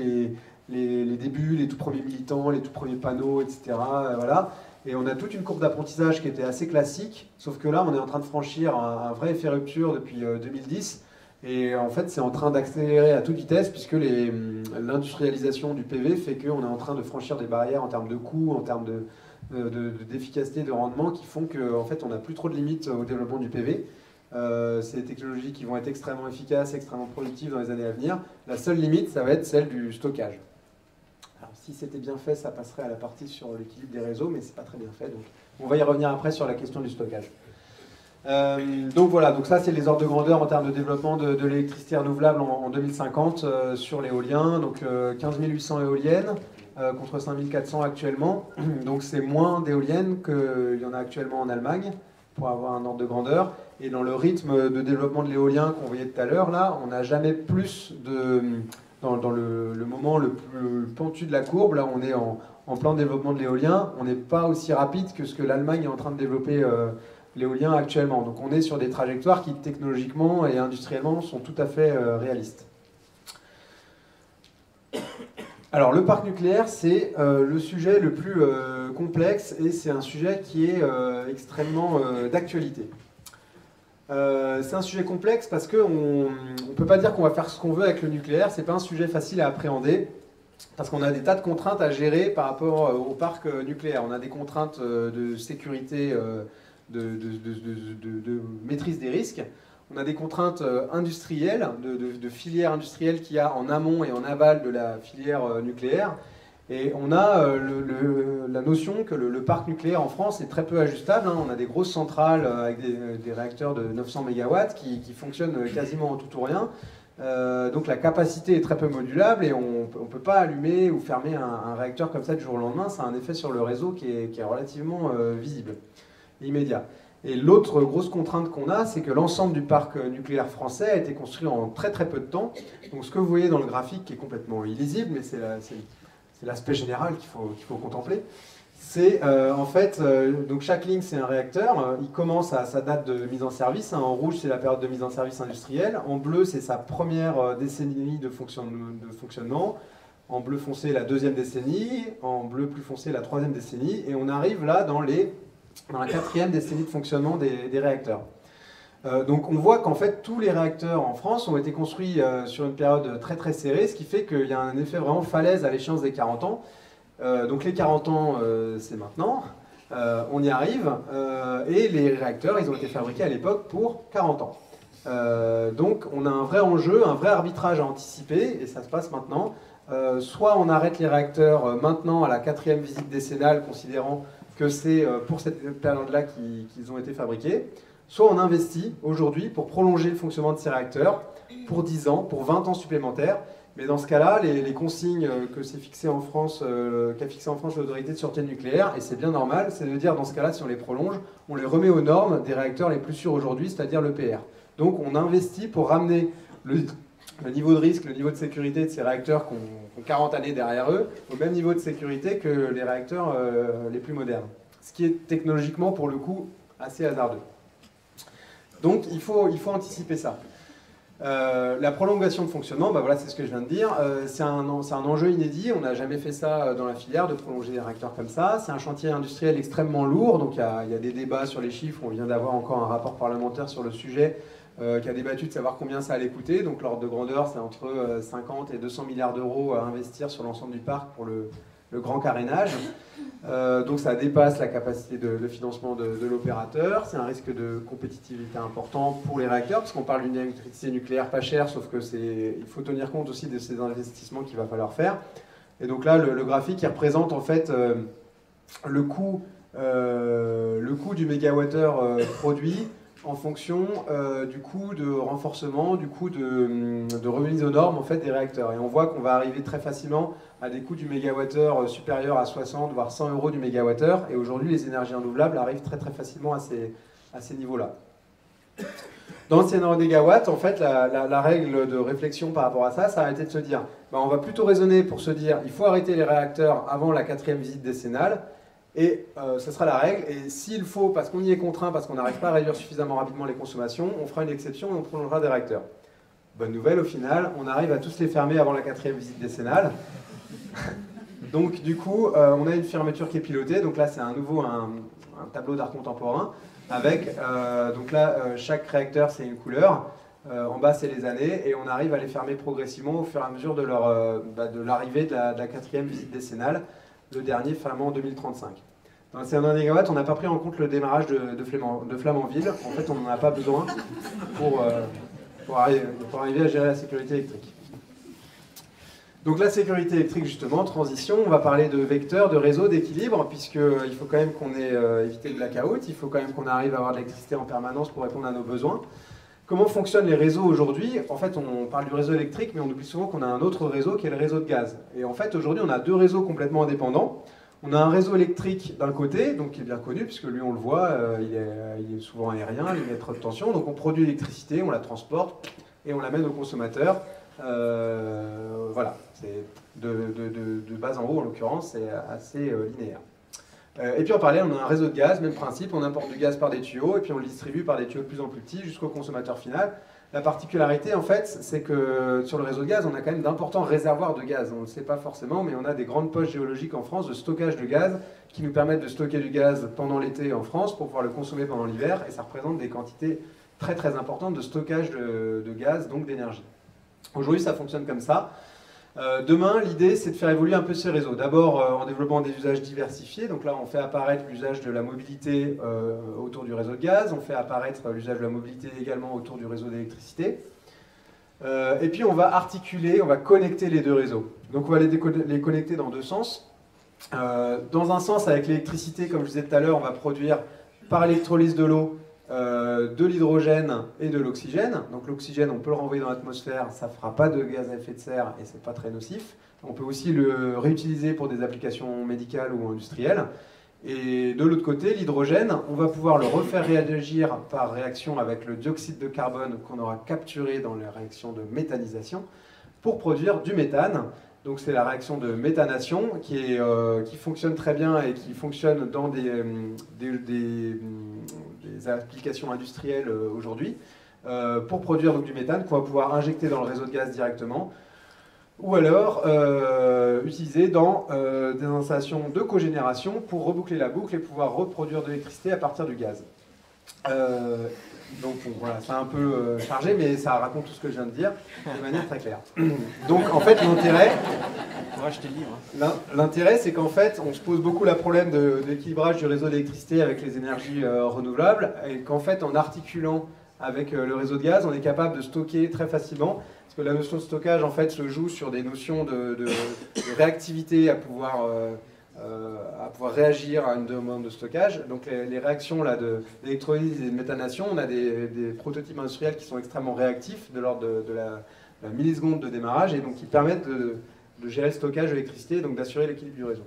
les débuts, les tout premiers militants, les tout premiers panneaux, etc. Voilà. Et on a toute une courbe d'apprentissage qui était assez classique, sauf que là, on est en train de franchir un vrai effet rupture depuis 2010. Et en fait, c'est en train d'accélérer à toute vitesse, puisque l'industrialisation du PV fait qu'on est en train de franchir des barrières en termes de coûts, en termes d'efficacité, de rendement, qui font qu'en fait, on n'a plus trop de limites au développement du PV. C'est des technologies qui vont être extrêmement efficaces, extrêmement productives dans les années à venir. La seule limite, ça va être celle du stockage. Alors, si c'était bien fait, ça passerait à la partie sur l'équilibre des réseaux, mais c'est pas très bien fait. Donc, on va y revenir après sur la question du stockage. Donc voilà, donc ça c'est les ordres de grandeur en termes de développement de l'électricité renouvelable en 2050 sur l'éolien. Donc 15 800 éoliennes contre 5 400 actuellement. Donc c'est moins d'éoliennes qu'il y en a actuellement en Allemagne pour avoir un ordre de grandeur. Et dans le rythme de développement de l'éolien qu'on voyait tout à l'heure, là, on n'a jamais plus de... Dans le moment le plus pentu de la courbe, là on est en plein développement de l'éolien, on n'est pas aussi rapide que ce que l'Allemagne est en train de développer l'éolien actuellement. Donc on est sur des trajectoires qui technologiquement et industriellement sont tout à fait réalistes. Alors le parc nucléaire, c'est le sujet le plus complexe et c'est un sujet qui est extrêmement d'actualité. C'est un sujet complexe parce qu'on ne peut pas dire qu'on va faire ce qu'on veut avec le nucléaire, c'est pas un sujet facile à appréhender parce qu'on a des tas de contraintes à gérer par rapport au parc nucléaire. On a des contraintes de sécurité, de maîtrise des risques. On a des contraintes industrielles, de filière industrielle qu'il y a en amont et en aval de la filière nucléaire. Et on a la notion que le parc nucléaire en France est très peu ajustable. Hein. On a des grosses centrales avec des réacteurs de 900 MW qui fonctionnent quasiment en tout ou rien. Donc la capacité est très peu modulable et on ne peut pas allumer ou fermer un réacteur comme ça du jour au lendemain. Ça a un effet sur le réseau qui est relativement visible, immédiat. Et l'autre grosse contrainte qu'on a, c'est que l'ensemble du parc nucléaire français a été construit en très très peu de temps. Donc ce que vous voyez dans le graphique qui est complètement illisible, mais c'est l'aspect général qu'il faut contempler. C'est en fait, donc chaque ligne c'est un réacteur, il commence à sa date de mise en service, hein. En rouge c'est la période de mise en service industrielle, en bleu c'est sa première décennie de fonctionnement, en bleu foncé la deuxième décennie, en bleu plus foncé la troisième décennie, et on arrive là dans la quatrième décennie de fonctionnement des réacteurs. Donc on voit qu'en fait tous les réacteurs en France ont été construits sur une période très très serrée, ce qui fait qu'il y a un effet vraiment falaise à l'échéance des 40 ans. Donc les 40 ans c'est maintenant, on y arrive, et les réacteurs ils ont été fabriqués à l'époque pour 40 ans. Donc on a un vrai enjeu, un vrai arbitrage à anticiper, et ça se passe maintenant. Soit on arrête les réacteurs maintenant à la quatrième visite décennale, considérant que c'est pour cette période-là qu'ils ont été fabriqués, soit on investit aujourd'hui pour prolonger le fonctionnement de ces réacteurs pour 10 ans, pour 20 ans supplémentaires. Mais dans ce cas-là, les consignes que c'est fixé en France, qu'a fixé en France l'autorité de sûreté nucléaire, et c'est bien normal, c'est de dire dans ce cas-là, si on les prolonge, on les remet aux normes des réacteurs les plus sûrs aujourd'hui, c'est-à-dire l'EPR. Donc on investit pour ramener le niveau de risque, le niveau de sécurité de ces réacteurs qui ont 40 années derrière eux, au même niveau de sécurité que les réacteurs les plus modernes. Ce qui est technologiquement, pour le coup, assez hasardeux. Donc il faut anticiper ça. La prolongation de fonctionnement, bah voilà, c'est ce que je viens de dire, c'est un enjeu inédit, on n'a jamais fait ça dans la filière, de prolonger des réacteurs comme ça. C'est un chantier industriel extrêmement lourd, donc il y a des débats sur les chiffres, on vient d'avoir encore un rapport parlementaire sur le sujet qui a débattu de savoir combien ça allait coûter. Donc l'ordre de grandeur, c'est entre 50 et 200 milliards d'euros à investir sur l'ensemble du parc pour le grand carénage. Donc ça dépasse la capacité de financement de l'opérateur. C'est un risque de compétitivité important pour les réacteurs, parce qu'on parle d'une électricité nucléaire pas chère, sauf que il faut tenir compte aussi de ces investissements qu'il va falloir faire. Et donc là, le graphique, il représente en fait le coût du mégawattheure produit en fonction du coût de renforcement, du coût de remise aux normes en fait, des réacteurs. Et on voit qu'on va arriver très facilement à des coûts du mégawattheure supérieurs à 60 voire 100 euros du mégawattheure. Et aujourd'hui, les énergies renouvelables arrivent très très facilement à ces niveaux-là. Dans le scénario des gigawatts, en fait, la règle de réflexion par rapport à ça, ça a été de se dire, on va plutôt raisonner pour se dire, il faut arrêter les réacteurs avant la quatrième visite décennale. Et ce sera la règle. Et s'il faut, parce qu'on y est contraint, parce qu'on n'arrive pas à réduire suffisamment rapidement les consommations, on fera une exception et on prolongera des réacteurs. Bonne nouvelle, au final, on arrive à tous les fermer avant la 4e visite décennale. Donc du coup, on a une fermeture qui est pilotée. Donc là, c'est à nouveau un tableau d'art contemporain avec, donc là, chaque réacteur, c'est une couleur. En bas, c'est les années. Et on arrive à les fermer progressivement au fur et à mesure de l'arrivée de la 4e visite décennale. Le dernier fermement en 2035. Dans ces 1 gigawatt, on n'a pas pris en compte le démarrage de Flamanville. En fait, on n'en a pas besoin pour arriver à gérer la sécurité électrique. Donc la sécurité électrique, justement, transition, on va parler de vecteurs, de réseaux, d'équilibre, puisqu'il faut quand même qu'on ait évité le blackout, il faut quand même qu'on arrive à avoir de l'électricité en permanence pour répondre à nos besoins. Comment fonctionnent les réseaux aujourd'hui? En fait, on parle du réseau électrique, mais on oublie souvent qu'on a un autre réseau qui est le réseau de gaz. Et en fait, aujourd'hui, on a 2 réseaux complètement indépendants. On a un réseau électrique d'un côté, donc qui est bien connu, puisque lui, on le voit, il est souvent aérien, il met trop de tension. Donc on produit l'électricité, on la transporte et on l'amène aux consommateurs. Voilà, c'est de bas en haut, en l'occurrence, c'est assez linéaire. Et puis en parallèle, on a un réseau de gaz, même principe, on importe du gaz par des tuyaux et puis on le distribue par des tuyaux de plus en plus petits jusqu'au consommateur final. La particularité, en fait, c'est que sur le réseau de gaz, on a quand même d'importants réservoirs de gaz. On ne le sait pas forcément, mais on a des grandes poches géologiques en France de stockage de gaz qui nous permettent de stocker du gaz pendant l'été en France pour pouvoir le consommer pendant l'hiver. Et ça représente des quantités très très importantes de stockage de gaz, donc d'énergie. Aujourd'hui, ça fonctionne comme ça. Demain, l'idée, c'est de faire évoluer un peu ces réseaux. D'abord, en développant des usages diversifiés. Donc là, on fait apparaître l'usage de la mobilité autour du réseau de gaz. On fait apparaître l'usage de la mobilité également autour du réseau d'électricité. Et puis, on va articuler, on va connecter les 2 réseaux. Donc, on va les connecter dans 2 sens. Dans un sens, avec l'électricité, comme je disais tout à l'heure, on va produire par électrolyse de l'eau de l'hydrogène et de l'oxygène. Donc l'oxygène, on peut le renvoyer dans l'atmosphère, ça ne fera pas de gaz à effet de serre et c'est pas très nocif. On peut aussi le réutiliser pour des applications médicales ou industrielles. Et de l'autre côté, l'hydrogène, on va pouvoir le refaire réagir par réaction avec le dioxyde de carbone qu'on aura capturé dans les réactions de méthanisation pour produire du méthane. Donc c'est la réaction de méthanation qui fonctionne très bien et qui fonctionne dans des applications industrielles aujourd'hui pour produire donc, du méthane qu'on va pouvoir injecter dans le réseau de gaz directement ou alors utiliser dans des installations de cogénération pour reboucler la boucle et pouvoir reproduire de l'électricité à partir du gaz. Donc voilà, c'est un peu chargé, mais ça raconte tout ce que je viens de dire de manière très claire. Donc en fait, l'intérêt, c'est qu'en fait, on se pose beaucoup le problème de l'équilibrage du réseau d'électricité avec les énergies renouvelables, et qu'en fait, en articulant avec le réseau de gaz, on est capable de stocker très facilement, parce que la notion de stockage, en fait, se joue sur des notions de réactivité à pouvoir réagir à une demande de stockage. Donc les réactions d'électrolyse et de méthanation, on a des prototypes industriels qui sont extrêmement réactifs, de l'ordre de la milliseconde de démarrage, et donc qui permettent de gérer le stockage de l'électricité, donc d'assurer l'équilibre du réseau.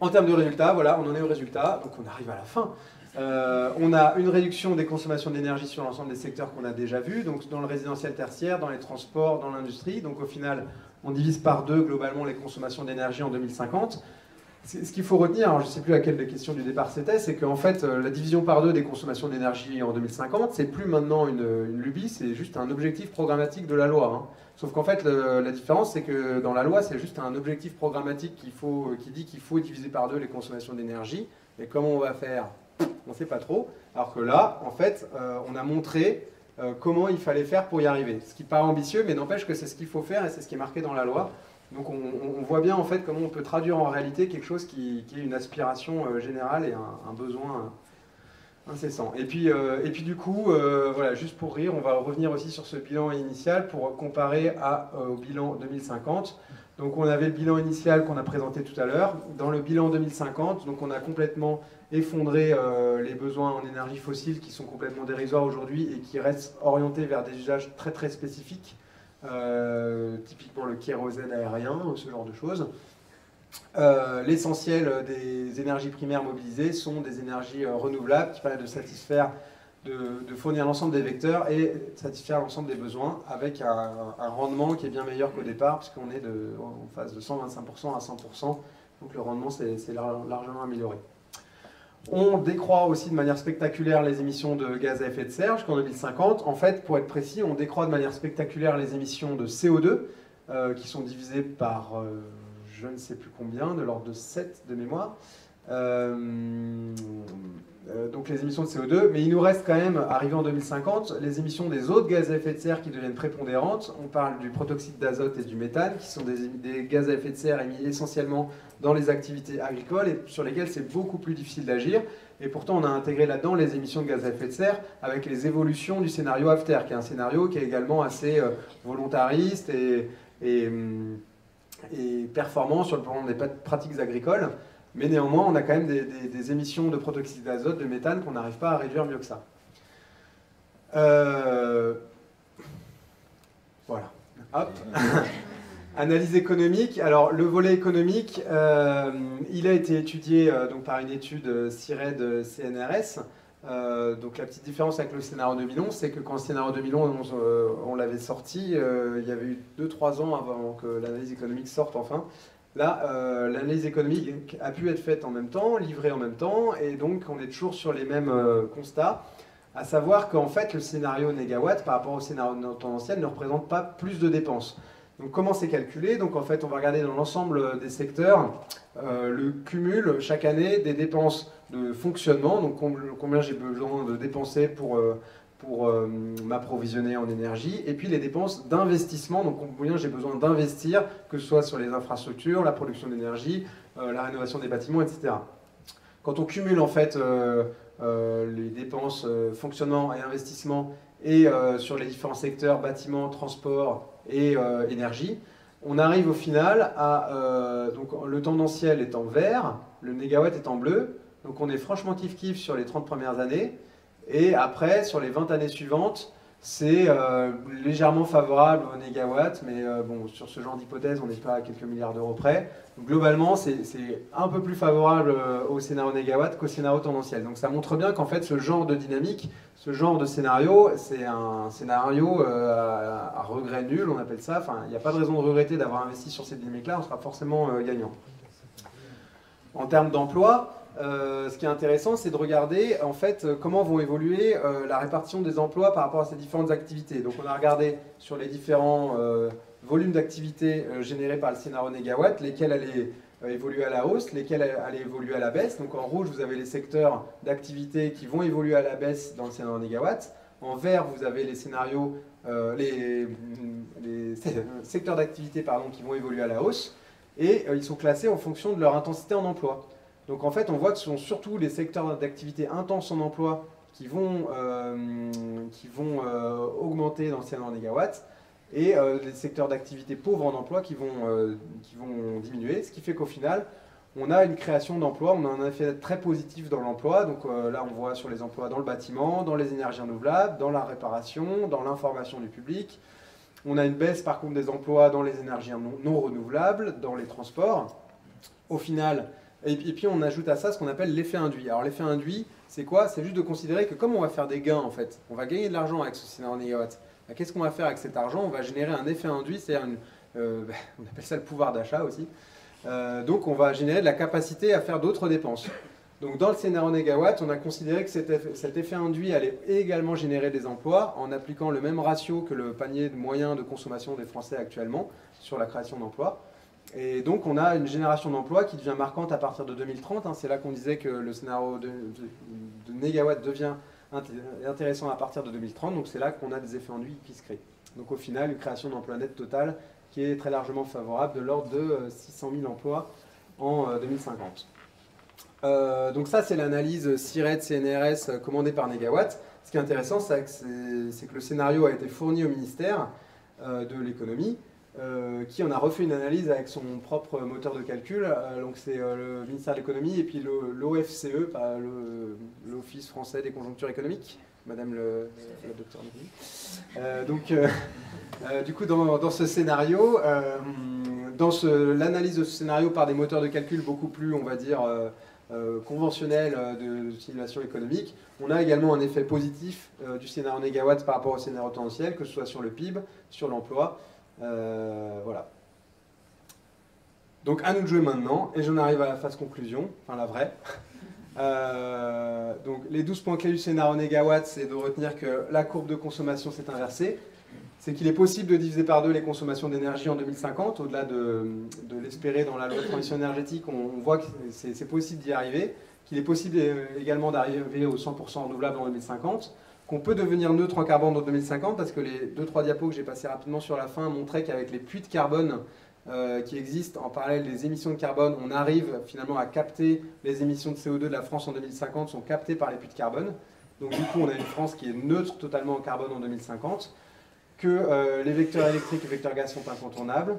En termes de résultats, voilà, on en est au résultat, donc on arrive à la fin. On a une réduction des consommations d'énergie sur l'ensemble des secteurs qu'on a déjà vus, donc dans le résidentiel tertiaire, dans les transports, dans l'industrie. Donc au final, on divise par 2 globalement les consommations d'énergie en 2050. Ce qu'il faut retenir, alors je ne sais plus à quelle des questions du départ c'était, c'est qu'en fait la division par 2 des consommations d'énergie en 2050, c'est plus maintenant une lubie, c'est juste un objectif programmatique de la loi. Hein. Sauf qu'en fait la différence, c'est que dans la loi, c'est juste un objectif programmatique qui dit qu'il faut diviser par 2 les consommations d'énergie. Mais comment on va faire ? On ne sait pas trop. Alors que là, en fait, on a montré comment il fallait faire pour y arriver. Ce qui paraît ambitieux, mais n'empêche que c'est ce qu'il faut faire et c'est ce qui est marqué dans la loi. Donc on voit bien en fait comment on peut traduire en réalité quelque chose qui est une aspiration générale et un besoin incessant. Et puis du coup, voilà, juste pour rire, on va revenir aussi sur ce bilan initial pour comparer au bilan 2050. Donc on avait le bilan initial qu'on a présenté tout à l'heure. Dans le bilan 2050, donc on a complètement effondré les besoins en énergie fossile qui sont complètement dérisoires aujourd'hui et qui restent orientés vers des usages très très spécifiques. Typiquement le kérosène aérien, ce genre de choses. L'essentiel des énergies primaires mobilisées sont des énergies renouvelables qui permettent de satisfaire, de fournir l'ensemble des vecteurs et de satisfaire l'ensemble des besoins avec un rendement qui est bien meilleur qu'au départ puisqu'on est en phase de 125% à 100% Donc le rendement s'est largement amélioré. On décroît aussi de manière spectaculaire les émissions de gaz à effet de serre jusqu'en 2050. En fait, pour être précis, on décroît de manière spectaculaire les émissions de CO2, qui sont divisées par je ne sais plus combien, de l'ordre de 7 de mémoire. Donc les émissions de CO2, mais il nous reste quand même, arrivé en 2050, les émissions des autres gaz à effet de serre qui deviennent prépondérantes. On parle du protoxyde d'azote et du méthane, qui sont des gaz à effet de serre émis essentiellement dans les activités agricoles et sur lesquelles c'est beaucoup plus difficile d'agir. Et pourtant, on a intégré là-dedans les émissions de gaz à effet de serre avec les évolutions du scénario AFTER, qui est un scénario qui est également assez volontariste et performant sur le plan des pratiques agricoles. Mais néanmoins, on a quand même des émissions de protoxyde d'azote, de méthane qu'on n'arrive pas à réduire mieux que ça. Voilà. Hop. Analyse économique. Alors, le volet économique, il a été étudié donc, par une étude CIRED CNRS. Donc, la petite différence avec le scénario 2011, c'est que quand le scénario 2011, on l'avait sorti, il y avait eu 2-3 ans avant que l'analyse économique sorte enfin. Là, l'analyse économique a pu être faite en même temps, livrée en même temps, et donc on est toujours sur les mêmes constats, à savoir qu'en fait le scénario négawatt par rapport au scénario tendanciel ne représente pas plus de dépenses. Donc comment c'est calculé? Donc en fait on va regarder dans l'ensemble des secteurs le cumul chaque année des dépenses de fonctionnement, donc combien j'ai besoin de dépenser pour m'approvisionner en énergie, et puis les dépenses d'investissement, donc combien j'ai besoin d'investir, que ce soit sur les infrastructures, la production d'énergie, la rénovation des bâtiments, etc. Quand on cumule en fait les dépenses fonctionnement et investissement et sur les différents secteurs, bâtiments, transport et énergie, on arrive au final à donc le tendanciel est en vert, le négawatt est en bleu, donc on est franchement kiff-kiff sur les 30 premières années. Et après, sur les 20 années suivantes, c'est légèrement favorable au négawatt, mais bon, sur ce genre d'hypothèse, on n'est pas à quelques milliards d'euros près. Donc, globalement, c'est un peu plus favorable au scénario négawatt qu'au scénario tendanciel. Donc ça montre bien qu'en fait, ce genre de dynamique, ce genre de scénario, c'est un scénario à regret nul, on appelle ça. Enfin, il n'y a pas de raison de regretter d'avoir investi sur cette dynamique-là, on sera forcément gagnant. En termes d'emploi, ce qui est intéressant, c'est de regarder en fait comment vont évoluer la répartition des emplois par rapport à ces différentes activités. Donc on a regardé sur les différents volumes d'activités générés par le scénario négawatt, lesquels allaient évoluer à la hausse, lesquels allaient évoluer à la baisse. Donc en rouge, vous avez les secteurs d'activité qui vont évoluer à la baisse dans le scénario négawatt. En vert, vous avez les scénarios, les secteurs d'activité qui vont évoluer à la hausse. Et ils sont classés en fonction de leur intensité en emploi. Donc en fait, on voit que ce sont surtout les secteurs d'activité intense en emploi qui vont augmenter dans le scénario négawatt et les secteurs d'activité pauvres en emploi qui vont diminuer, ce qui fait qu'au final, on a une création d'emplois, on a un effet très positif dans l'emploi. Donc là, on voit sur les emplois dans le bâtiment, dans les énergies renouvelables, dans la réparation, dans l'information du public. On a une baisse par contre des emplois dans les énergies non renouvelables, dans les transports. Au final, et puis on ajoute à ça ce qu'on appelle l'effet induit. Alors l'effet induit, c'est quoi? C'est juste de considérer que comme on va faire des gains en fait, on va gagner de l'argent avec ce scénario négawatt. Qu'est-ce qu'on va faire avec cet argent? On va générer un effet induit, c'est-à-dire on appelle ça le pouvoir d'achat aussi. Donc on va générer de la capacité à faire d'autres dépenses. Donc dans le scénario négawatt, on a considéré que cet effet induit allait également générer des emplois en appliquant le même ratio que le panier moyen de consommation des Français actuellement sur la création d'emplois. Et donc on a une génération d'emplois qui devient marquante à partir de 2030. C'est là qu'on disait que le scénario de négawatt devient intéressant à partir de 2030. Donc c'est là qu'on a des effets induits qui se créent. Donc au final, une création d'emplois net totale qui est très largement favorable, de l'ordre de 600 000 emplois en 2050. Donc ça, c'est l'analyse CIRED CNRS commandée par Négawatt. Ce qui est intéressant, c'est que le scénario a été fourni au ministère de l'économie, qui en a refait une analyse avec son propre moteur de calcul. Donc c'est le ministère de l'économie et puis l'OFCE, l'Office français des conjonctures économiques, madame la docteure Nicolas. Du coup, dans ce scénario, l'analyse de ce scénario par des moteurs de calcul beaucoup plus, on va dire, conventionnels de simulation économique, on a également un effet positif du scénario négawatt par rapport au scénario tendanciel, que ce soit sur le PIB, sur l'emploi. Voilà. Donc à nous de jouer maintenant, et j'en arrive à la phase conclusion, enfin la vraie. Donc les 12 points clés du scénario négawatt, c'est de retenir que la courbe de consommation s'est inversée. C'est qu'il est possible de diviser par 2 les consommations d'énergie en 2050, au-delà de l'espérer dans la loi de transition énergétique, on voit que c'est possible d'y arriver, qu'il est possible également d'arriver au 100% renouvelable en 2050, qu'on peut devenir neutre en carbone en 2050, parce que les 2-3 diapos que j'ai passés rapidement sur la fin montraient qu'avec les puits de carbone qui existent en parallèle des émissions de carbone, on arrive finalement à capter les émissions de CO2 de la France en 2050, sont captées par les puits de carbone. Donc du coup, on a une France qui est neutre totalement en carbone en 2050, que les vecteurs électriques et vecteurs gaz sont incontournables,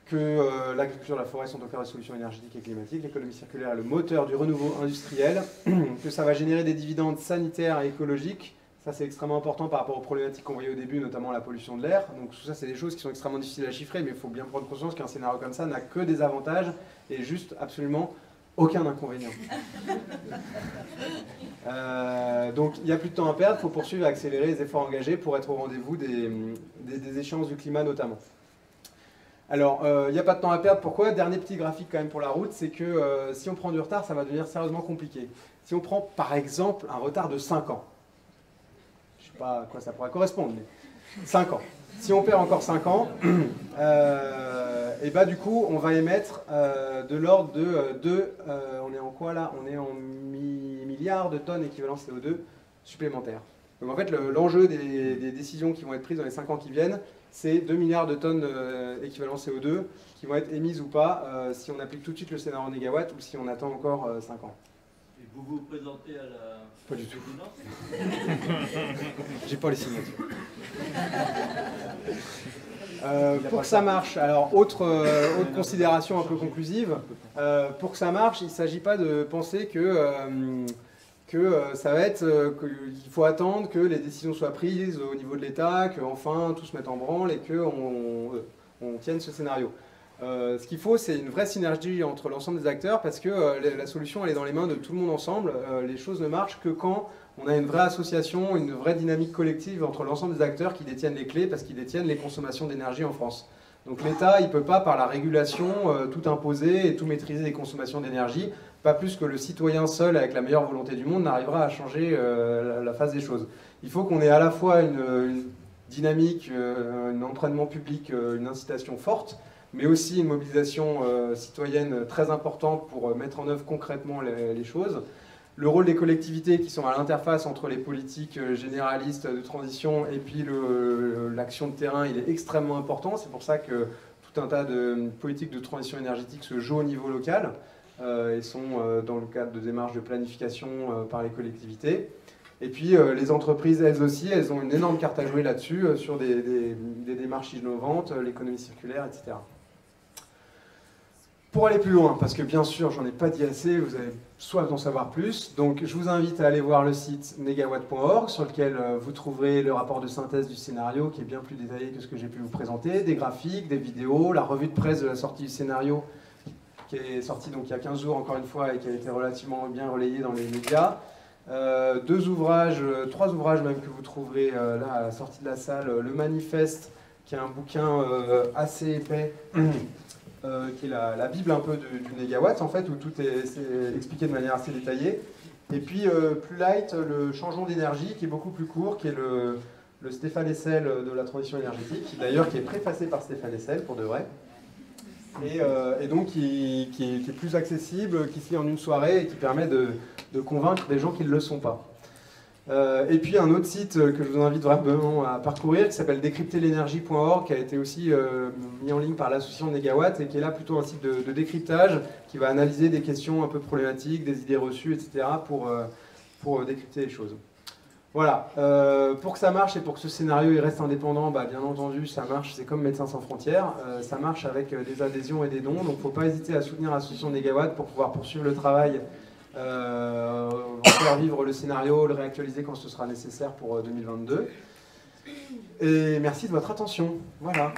que l'agriculture et la forêt sont au cœur des solutions énergétiques et climatiques, l'économie circulaire est le moteur du renouveau industriel, que ça va générer des dividendes sanitaires et écologiques. Ça, c'est extrêmement important par rapport aux problématiques qu'on voyait au début, notamment la pollution de l'air. Donc tout ça, c'est des choses qui sont extrêmement difficiles à chiffrer, mais il faut bien prendre conscience qu'un scénario comme ça n'a que des avantages et juste absolument aucun inconvénient. Donc il n'y a plus de temps à perdre, il faut poursuivre et accélérer les efforts engagés pour être au rendez-vous des échéances du climat notamment. Alors, il n'y a pas de temps à perdre, pourquoi? Dernier petit graphique quand même pour la route, c'est que si on prend du retard, ça va devenir sérieusement compliqué. Si on prend par exemple un retard de 5 ans, je ne sais pas à quoi ça pourrait correspondre, mais 5 ans. Si on perd encore 5 ans, et bah du coup, on va émettre de l'ordre de on est en quoi là? On est en milliards de tonnes équivalent CO2 supplémentaires. Donc en fait, l'enjeu des décisions qui vont être prises dans les 5 ans qui viennent, c'est 2 milliards de tonnes équivalent CO2 qui vont être émises ou pas si on applique tout de suite le scénario négawatt ou si on attend encore 5 ans. Et vous vous présentez à la... Pas du tout. J'ai pas les signatures. Pour que ça marche, alors autre considération un peu conclusive, pour que ça marche, il ne s'agit pas de penser que ça va être qu'il faut attendre que les décisions soient prises au niveau de l'État, qu'enfin tout se mette en branle et qu'on tienne ce scénario. Ce qu'il faut, c'est une vraie synergie entre l'ensemble des acteurs parce que la solution elle est dans les mains de tout le monde ensemble. Les choses ne marchent que quand on a une vraie association, une vraie dynamique collective entre l'ensemble des acteurs qui détiennent les clés parce qu'ils détiennent les consommations d'énergie en France. Donc l'État, il ne peut pas par la régulation tout imposer et tout maîtriser les consommations d'énergie, pas plus que le citoyen seul avec la meilleure volonté du monde n'arrivera à changer la face des choses. Il faut qu'on ait à la fois une dynamique, un entraînement public, une incitation forte, mais aussi une mobilisation citoyenne très importante pour mettre en œuvre concrètement les choses. Le rôle des collectivités qui sont à l'interface entre les politiques généralistes de transition et puis l'action de terrain, il est extrêmement important. C'est pour ça que tout un tas de politiques de transition énergétique se jouent au niveau local et sont dans le cadre de démarches de planification par les collectivités. Et puis les entreprises, elles aussi, elles ont une énorme carte à jouer là-dessus, sur des démarches innovantes, l'économie circulaire, etc. Pour aller plus loin, parce que bien sûr, j'en ai pas dit assez, vous avez soif d'en savoir plus, donc je vous invite à aller voir le site negawatt.org, sur lequel vous trouverez le rapport de synthèse du scénario, qui est bien plus détaillé que ce que j'ai pu vous présenter, des graphiques, des vidéos, la revue de presse de la sortie du scénario, qui est sortie donc il y a 15 jours encore une fois, et qui a été relativement bien relayée dans les médias. 3 ouvrages même que vous trouverez là à la sortie de la salle, le manifeste, qui est un bouquin assez épais, qui est la bible un peu du négawatt en fait, où tout est expliqué de manière assez détaillée. Et puis plus light, le changeons d'énergie, qui est beaucoup plus court, qui est le Stéphane Hessel de la transition énergétique, d'ailleurs qui est préfacé par Stéphane Hessel pour de vrai, et donc qui est plus accessible, qui se lit en une soirée et qui permet de convaincre des gens qui ne le sont pas. Et puis un autre site que je vous invite vraiment à parcourir, qui s'appelle décrypterlenergie.org, qui a été aussi mis en ligne par l'association Négawatt, et qui est là plutôt un site de décryptage, qui va analyser des questions un peu problématiques, des idées reçues, etc., pour décrypter les choses. Voilà, pour que ça marche et pour que ce scénario il reste indépendant, bien entendu ça marche, c'est comme Médecins sans frontières, ça marche avec des adhésions et des dons, donc il ne faut pas hésiter à soutenir l'association Négawatt pour pouvoir poursuivre le travail, faire vivre le scénario, le réactualiser quand ce sera nécessaire pour 2022. Et merci de votre attention. Voilà.